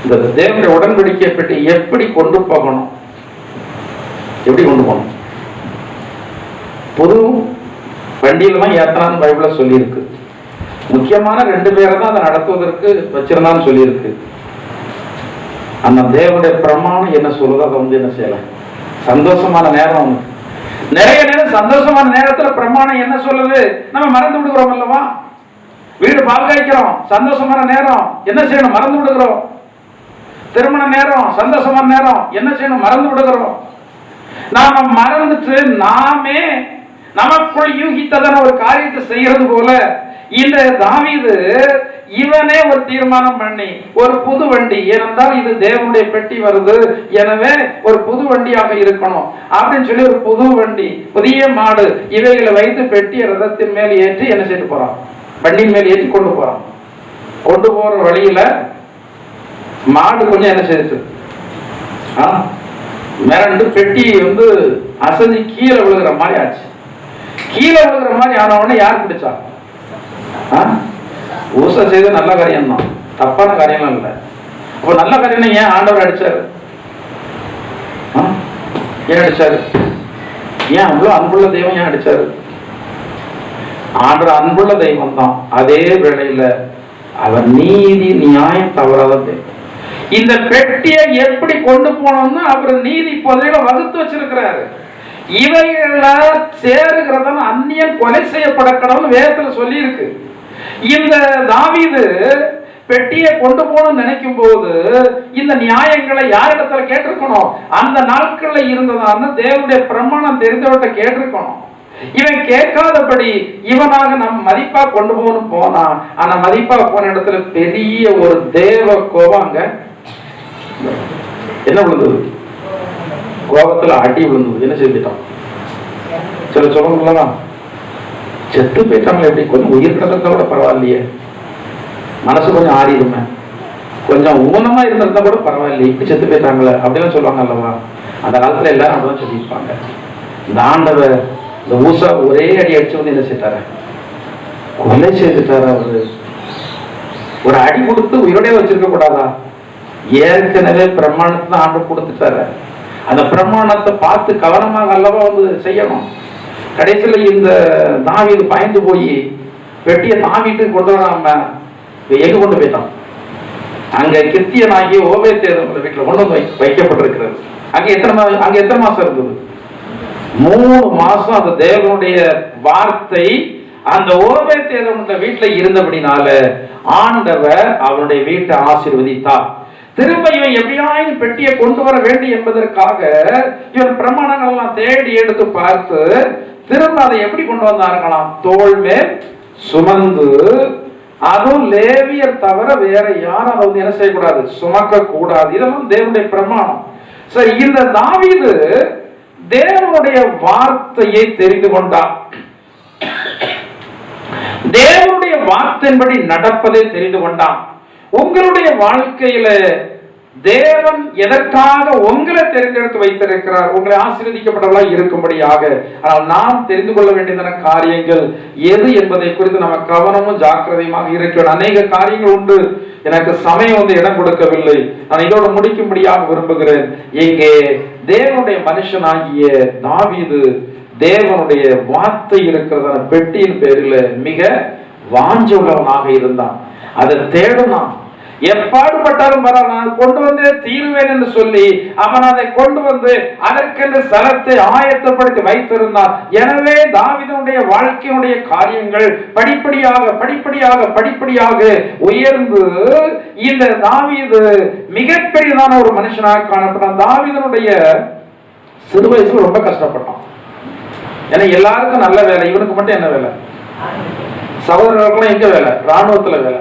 இந்த தேவனுடைய உடன்படிக்கை பற்றி எப்படி கொண்டு போகணும், எப்படி கொண்டு போகணும்? பொது வண்டியில தான் ஏத்தனான்னு பைபிள்ல சொல்லியிருக்கு. முக்கியமான 2 பேரை தான் அதை நடத்துவதற்கு வச்சிருந்தான்னு சொல்லியிருக்கு. அந்த தேவனுடைய பிரமாணம் என்ன சொல்லுதோ அதை வந்து என்ன செய்யலாம்? சந்தோஷமான நேரம், நிறைய நேரம் சந்தோஷமான நேரத்துல பிரமாணம் என்ன சொல்லுது நம்ம மறந்து விடுகிறோம் அல்லவா? வீடு பால் காய்க்கிறோம், சந்தோஷமான நேரம் என்ன செய்யணும்? மறந்து விடுகிறோம். திருமண நேரம் சந்தோஷமான நேரம் என்ன செய்யணும்? மறந்து விடுகிறோம். நாம மறந்துட்டு நாமே நமக்குள் யூகித்ததான ஒரு காரியத்தை செய்யறது போல இந்த தாவீது இவனே ஒரு தீர்மானம் பண்ணி ஒரு புது வண்டி, ஏனென்றால் இது தேவனுடைய பெட்டி வருது, எனவே ஒரு புது வண்டியாக இருக்கணும் அப்படின்னு சொல்லி ஒரு புது வண்டி, புதிய மாடு இவைகளை வைத்து பெட்டிய ரதத்தின் மேல் ஏற்றி என்ன செய்து போறான், வண்டியின் மேல் ஏற்றி கொண்டு போறான். கொண்டு போற வழியில மாடு கொஞ்சம் என்ன செய்யுது, மிரண்டு பெட்டி அசைஞ்சு கீழே விழுகிற மாதிரி ஆச்சு. கீழே விழுகிற மாதிரி ஆனவொடனே யார் பிடிச்சா? ஊச செய்த நல்ல காரியம் தான், தப்பான காரியம்லாம் இல்லை. அப்போ நல்ல காரியம் ஏன் ஆண்டவர் அடிச்சாரு? ஏன் அடிச்சாரு? ஏன் அவ்வளவு அன்புள்ள தெய்வம் ஏன் அடிச்சாரு? ஆண்டவர் அன்புள்ள தெய்வம் தான், அதே வேளையில அவர் நீதி நியாயம் தவறாத தெய்வம். இந்த பெட்டியை எப்படி கொண்டு போனோம்னு அவர் நீதி பொதுவில வகுத்து வச்சிருக்கிறாரு. இவைகள சேருகிறதால அந்நியன் கொலை செய்யப்படக்கணும்னு வேதத்துல சொல்லி இருக்கு. இந்த தாவீது பெட்டியை கொண்டு போகணும்னு நினைக்கும் போது இந்த நியாயங்களை யாரிடத்துல கேட்டிருக்கணும்? அந்த நாட்கள்ல இருந்ததான்னு தேவனுடைய பிரமாணம் தெரிந்தவர்கிட்ட கேட்டிருக்கணும். இவன் கேட்காதபடி இவனாக நம் மதிப்பா கொண்டு போகணும் போனா, ஆனா மதிப்பா போன இடத்துல பெரிய ஒரு தேவ கோபம் அங்க என்ன விழுந்தது? கோபத்துல அடி விழுந்தது. என்ன செஞ்சிட்டான்? சில சொல்லுங்களா, செத்து போயிட்டாங்களே, எப்படி கொஞ்சம் உயிர் கிடக்கிறத கூட பரவாயில்லையே, மனசு கொஞ்சம் ஆறிடுமே, கொஞ்சம் ஊனமா இருந்திருந்தா கூட பரவாயில்லையே, இப்படி செத்து போயிட்டாங்களே அப்படிலாம் சொல்லுவாங்க அல்லவா? அந்த காலத்துல எல்லாரும் அப்படிதான் சொல்லியிருப்பாங்க. இந்த ஆண்டவர் இந்த ஊசா ஒரே அடி அடிச்சு என்ன செய்தாரு? கொலை செய்துட்டாரு. அவரு ஒரு அடி கொடுத்து உயிரோடய வச்சிருக்க கூடாதா? ஏற்கனவே பிரமாணத்தை ஆண்டு கொடுத்துட்டாரு. அந்த பிரமாணத்தை பார்த்து கவனமாக அல்லவா செய்யணும். கடைசியில் இந்த தாவீது பயந்து போய் பெட்டியை தாவிட்டு கொண்டு வராம எங்க கொண்டு போயிட்டான்? அங்க கித்தியனாகி ஓபேத்தேதோம் வீட்டுல கொண்டு வைக்கப்பட்டிருக்கிறது. அங்க எத்தனை மாசம் இருந்தது? 3 மாசம் அந்த தேவனுடைய வார்த்தை அந்த ஓபேத்தேதோம் வீட்டுல இருந்தபடினால ஆண்டவர் அவனுடைய வீட்டை ஆசீர்வதித்தார். திரும்ப இவன் எப்படியாயும் பெட்டியை கொண்டு வர வேண்டும் என்பதற்காக இவன் பிரமாணங்கள் எல்லாம் தேடி எடுத்து பார்த்து திரும்ப அதை எப்படி கொண்டு வந்தார்களாம்? தோள் மேல் சுமந்து. அதுவும் லேவியர் தவிர வேற யாரும் அதை என்ன செய்யக்கூடாது? சுமக்க கூடாது. இதெல்லாம் தேவனுடைய பிரமாணம். சரி, இந்த தாவீது தேவனுடைய வார்த்தையை தெரிந்து கொண்டார். தேவனுடைய வார்த்தையின்படி நடப்பதை தெரிந்து கொண்டான். உங்களுடைய வாழ்க்கையில தேவன் எதற்காக உங்களை தெரிந்தெடுத்து வைத்திருக்கிறார்? உங்களை ஆசீர்வதிக்கப்பட்டவர்களா இருக்கும்படியாக. ஆனால் நாம் தெரிந்து கொள்ள வேண்டியதான காரியங்கள் எது என்பதை குறித்து நம்ம கவனமும் ஜாக்கிரதையுமாக இருக்கிறோம். அநேக காரியங்கள் உண்டு, எனக்கு சமயம் இடம் கொடுக்கவில்லை. நான் இதோடு முடிக்கும்படியாக விரும்புகிறேன். இங்கே தேவனுடைய மனுஷனாகிய தாவீது தேவனுடைய வார்த்தை இருக்கிறதான பெட்டியின் பேரில் மிக வாஞ்ச உள்ளவனாக இருந்தான். அதை தேடினான். எப்பாடுபட்டாலும் நான் கொண்டு வந்து தீர்வேன் என்று சொல்லி அவன் அதை கொண்டு வந்து அதற்கென்று ஸ்தலத்தை ஆயத்தப்படுத்தி வைத்திருந்தான். எனவே தாவீதுடைய வாழ்க்கையினுடைய காரியங்கள் படிப்படியாக உயர்ந்து இந்த தாவீது மிகப்பெரியதான ஒரு மனுஷனாக காணப்பட்டான். தாவீதுடைய சிறு வயசுல ரொம்ப கஷ்டப்பட்டான். ஏன்னா எல்லாருக்கும் நல்ல வேலை, இவனுக்கு மட்டும் என்ன வேலை? சகோதரர்களுக்கெல்லாம் எங்க வேலை? ராணுவத்துல வேலை,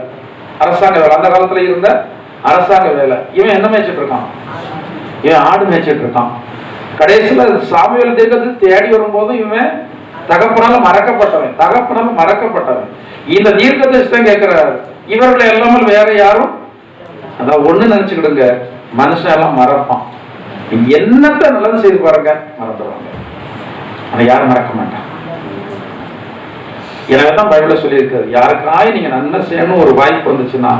அரசாங்க வேலை. அந்த காலத்துல இருந்த அரசாங்க வேலை. இவன் என்ன மேய்ச்சிட்டு இருக்கான்? இவன் ஆடு மேய்ச்சிட்டு இருக்கான். கடைசியில சாமுவேல் தீர்க்கதரிசி தேடி வரும்போது இவன் தகப்பனால மறக்கப்பட்டவன். இந்த தீர்க்கதரிசி கேட்கிறார், இவர்களை எல்லாமே வேற யாரும் அதான் ஒண்ணு நினைச்சுக்கிடுங்க, மனுஷன் எல்லாம் மறப்பான். என்னத்தை நல்லது செய்து பாருங்க, மறந்துடுவாங்க. ஆனா யாரும் மறக்க மாட்டான். எனவேதான் பைபிள்ல சொல்லியிருக்காரு, யாருக்காய் நீங்க நன்மை செய்யணும் ஒரு வாய்ப்பு வந்துச்சுன்னா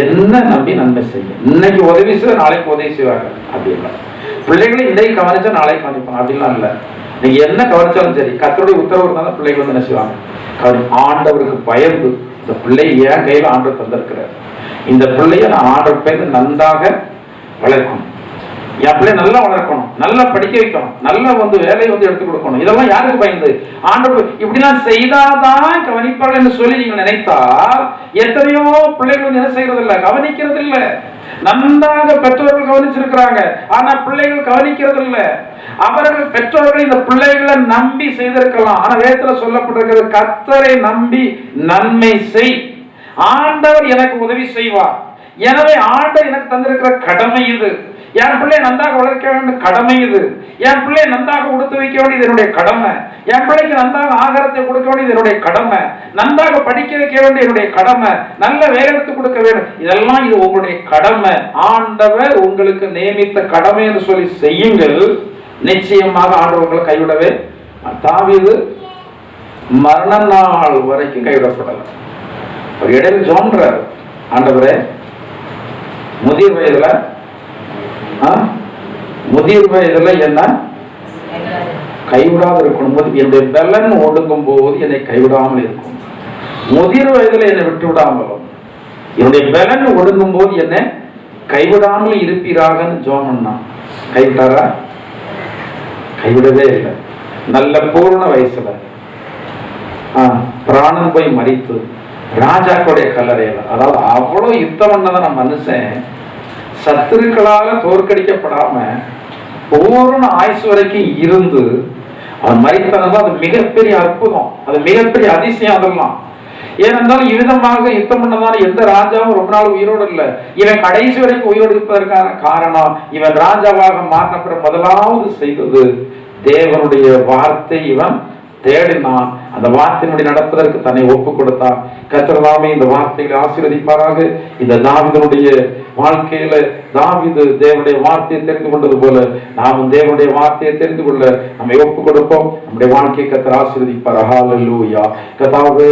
என்ன நம்பி நன்மை செய்ய. இன்னைக்கு உதவி செய்ய நாளைக்கு உதவி செய்வாங்க. அப்படி இல்லை. பிள்ளைகளை இன்றைக்கு கவனிச்சா நாளைக்கு கவனிப்பாங்க. அப்படிலாம் இல்லை. நீங்க என்ன கவனிச்சாலும் சரி, கர்த்தருடைய உத்தரவு இருந்தாலும் பிள்ளைகள் என்ன செய்வாங்க? ஆண்டவருக்கு பயந்து இந்த பிள்ளை என் கையில ஆண்டவர் தந்திருக்கிறார், இந்த பிள்ளைய நான் ஆண்டவர் பேர் நன்றாக வளர்க்கணும். என் பிள்ளை நல்லா வளர்க்கணும், நல்லா படிக்க வைக்கணும், நல்லா வேலையை எடுத்து கொடுக்கணும். இதெல்லாம் யாருக்கு பயந்து? ஆண்டவர் இப்படிலாம் செய்தாதான் கவனிப்பார்கள் என்று சொல்லி நீங்க நினைத்தால் எத்தனையோ பிள்ளைகள் என்ன செய்யறது இல்லை, கவனிக்கிறது இல்லை. நன்றாக பெற்றோர்கள் கவனிச்சிருக்கிறாங்க, ஆனா பிள்ளைகள் கவனிக்கிறது இல்லை. அவர்கள் பெற்றோர்கள் இந்த பிள்ளைகளை நம்பி செய்திருக்கலாம். ஆனா வேதத்துல சொல்லப்பட்டிருக்கிறது, கர்த்தரை நம்பி நன்மை செய், ஆண்டவர் எனக்கு உதவி செய்வார். எனவே ஆண்டவர் எனக்கு தந்திருக்கிற கடமை இது. என் பிள்ளையை நன்றாக வளர்க்க வேண்டிய கடமை இது. என் பிள்ளையை நன்றாக உடுத்து வைக்க வேண்டியது என்னுடைய கடமை. என் பிள்ளைக்கு நன்றாக ஆகாரத்தை கொடுக்க வேண்டியது என்னுடைய கடமை. நன்றாக படிக்க வைக்க வேண்டிய என்னுடைய கடமை. நல்ல வேலை எடுத்து கொடுக்க வேண்டும். இதெல்லாம் இது உங்களுடைய கடமை. ஆண்டவர் உங்களுக்கு நியமித்த கடமை என்று சொல்லி செய்யுங்கள். நிச்சயமாக ஆண்டவர் உங்களை கைவிடவே. தாவீது மரண நாள் வரைக்கும் கைவிடப்படல. ஒரு இடையில் ஜோன்றார், ஆண்டவரே முதிர் வயதுல என்ன கைவிடாது இருக்கணும். என்னுடைய பலன் ஒடுங்கும் போது என்னை கைவிடாமல் இருக்கும். முதிர் வயதுல என்னை விட்டு விடாமலும் என்னுடைய பலன் ஒடுங்கும் போது என்னை கைவிடாமல் இருப்பீராக ஜோமன்னா கைவிட்டாரா? கைவிடவே இல்லை. நல்ல பூர்ண வயசுல பிராணம் போய் மறித்து ராஜாக்களுடைய கல்லறையில, அதாவது அவ்வளவு யுத்தம் பண்ணதான் நம்ம மனுஷன் சத்துருக்களால தோற்கடிக்கப்படாம பூர்ண ஆயுசு வரைக்கும் இருந்து அவன் மறித்ததான் அது மிகப்பெரிய அற்புதம், அது மிகப்பெரிய அதிசயம். அதெல்லாம் ஏனென்றால் இவ்விதமாக யுத்தம் பண்ணதான எந்த ராஜாவும் ரொம்ப நாள் உயிரோடு இல்லை. இவன் கடைசி வரைக்கும் உயிரோடு இருப்பதற்கான காரணம், இவன் ராஜாவாக மாறின முதலாவது செய்தது தேவனுடைய வார்த்தை. இவன் தேடினான், அந்த வார்த்தையினுடைய நடப்பதற்கு தன்னை ஒப்பு கொடுத்தான். கர்த்தர் இந்த வார்த்தைகளை ஆசீர்வதிப்பாராக. இந்த தாவீதுடைய வாழ்க்கையில தாவீது தேவனுடைய வார்த்தையை தெரிந்து கொண்டது போல நாமும் தேவனுடைய வார்த்தையை தெரிந்து கொள்ள நம்மை ஒப்பு கொடுப்போம். நம்முடைய வாழ்க்கையை கர்த்தர் ஆசீர்வதிப்பார். ஹல்லேலூயா. கர்த்தாவே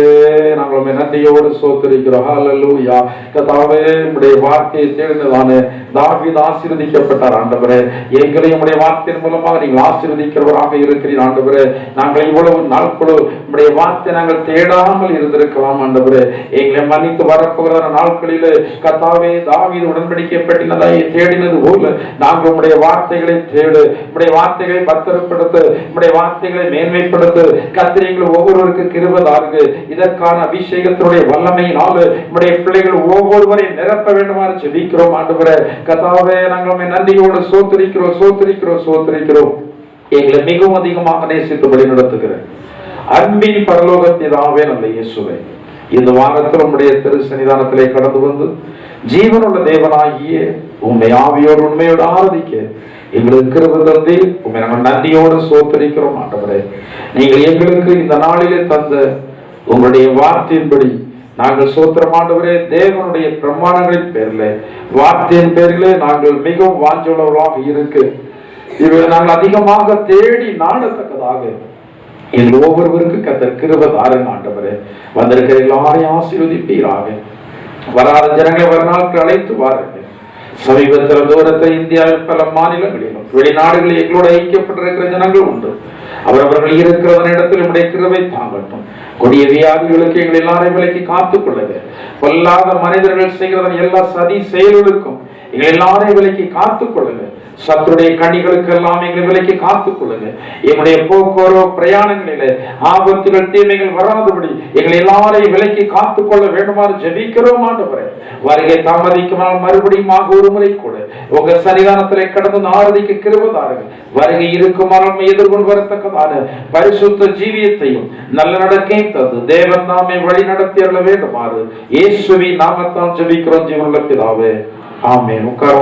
நாங்கள் நன்றியோடு ஸ்தோத்திரிக்கிறோம். ஹல்லேலூயா. கர்த்தாவே உம்முடைய வார்த்தையை தேடினதான தாவீது ஆசீர்வதிக்கப்பட்டார். ஆண்டவரே எங்களையும் உம்முடைய வார்த்தையின் மூலமாக நீங்கள் ஆசீர்வதிக்கிறவராக இருக்கிறீர். ஆண்டவரே நாங்கள் இவ்வளவு நாட்களும் உம்முடைய வார்த்தை நாங்கள் தேடாமல் இருந்திருக்கலாம். ஆண்டவரே எங்களை மன்னித்து வரப்போகிற நாட்களிலே கர்த்தாவே தாவீது உடன்படிக்கை பெட்டினதை தேடினது போல நாங்கள் உம்முடைய வார்த்தைகளை தேடு, உம்முடைய வார்த்தைகளை பத்திரப்படுத்த, உம்முடைய வார்த்தைகளை மேன்மைப்படுத்த கர்த்தர் எங்கள் ஒவ்வொருவருக்கு கிருபை தாருங்க. இதற்கான அபிஷேகத்தினுடைய வல்லமையினால் உம்முடைய பிள்ளைகள் ஒவ்வொருவரையும் நிரப்ப வேண்டுமாறு ஜெபிக்கிறோம். ஆண்டவரே கர்த்தாவே நாங்கள் நன்றியோடு சோத்திரிக்கிறோம். எங்களை மிகவும் அதிகமாக நேசித்தபடி நடத்துகிற அன்பின் பரலோக பிதாவே நல்ல இயேசுவே, இந்த வாரத்தில் உம்முடைய திரு சன்னிதானத்திலே கடந்து வந்து ஜீவனுள்ள தேவனாகிய உம்மை ஆவியோடு உண்மையோடு ஆராதிக்க எங்களுக்கு கிருபை தந்து உம்மை நாங்கள் நன்றியோடு சோத்திரிக்கிறோம். ஆண்டவரே நீங்கள் எங்களுக்கு இந்த நாளிலே தந்த உங்களுடைய வார்த்தையின்படி நாங்கள் சோத்திரம். ஆண்டவரே தேவனுடைய பிரமாணங்களின் பேரிலே வார்த்தையின் பேரிலே நாங்கள் மிகவும் வாஞ்சோளவர்களாக இருக்கு இவை நாங்கள் அதிகமாக தேடி நாடத்தக்கதாக எங்கள் ஒவ்வொருவருக்கு கர்த்தர் கிருபை தாருங்க. ஆண்டவரே வந்திருக்கிற எல்லாரையும் ஆசீர்வதிப்பீராக. வராத ஜனங்களை வர நாட்கள் அழைத்து வாருங்க. சமீபத்தில் தூரத்தில் இந்தியாவில் பல மாநிலங்களிலும் வெளிநாடுகளில் எங்களோட ஐக்கியப்பட்டிருக்கிற ஜனங்கள் உண்டு. அவர்கள் இருக்கிறவனிடத்தில் நம்முடைய கிருபை தாங்கட்டும். கொடிய வியாதிகளுக்கு எங்கள் எல்லாரையும் விலைக்கு காத்துக் கொள்ளுங்க. பொல்லாத மனிதர்கள் செய்கிறதன் எல்லா சதி செயல்களுக்கும் எங்கள் எல்லாரையும் விலைக்கு காத்துக் கொள்ளுங்க. சத்துடைய கனிகளுக்கு எல்லாம் எங்களை விலைக்கு காத்துக் கொள்ளுங்க. எங்களுடைய போக்குவரத்து பிரயாணங்களில ஆபத்துகள் தீமைகள் வராதபடி எங்களை எல்லாரையும் விலைக்கு காத்துக் கொள்ள வேண்டுமாறு ஜெபிக்கிறோம். ஆண்டவரே வருகை தாமதிக்குமானால் மறுபடியும் ஒரு முறை கூட உங்க சன்னிதானத்திலே கடந்து ஆராதிக்க கிருபை தாருங்க. வருகை இருக்குமானால் எதிர்கொண்டு வரத்தக்கதான பரிசுத்த ஜீவியத்தையும் நல்ல நடக்கையும் தந்து தேவன் நாமே வழி நடத்தி அருள வேண்டுமாறு இயேசுவின் நாமத்தால் ஜெபிக்கிறோம். ஜீவனுள்ள பிதாவே ஆமென். உட்கார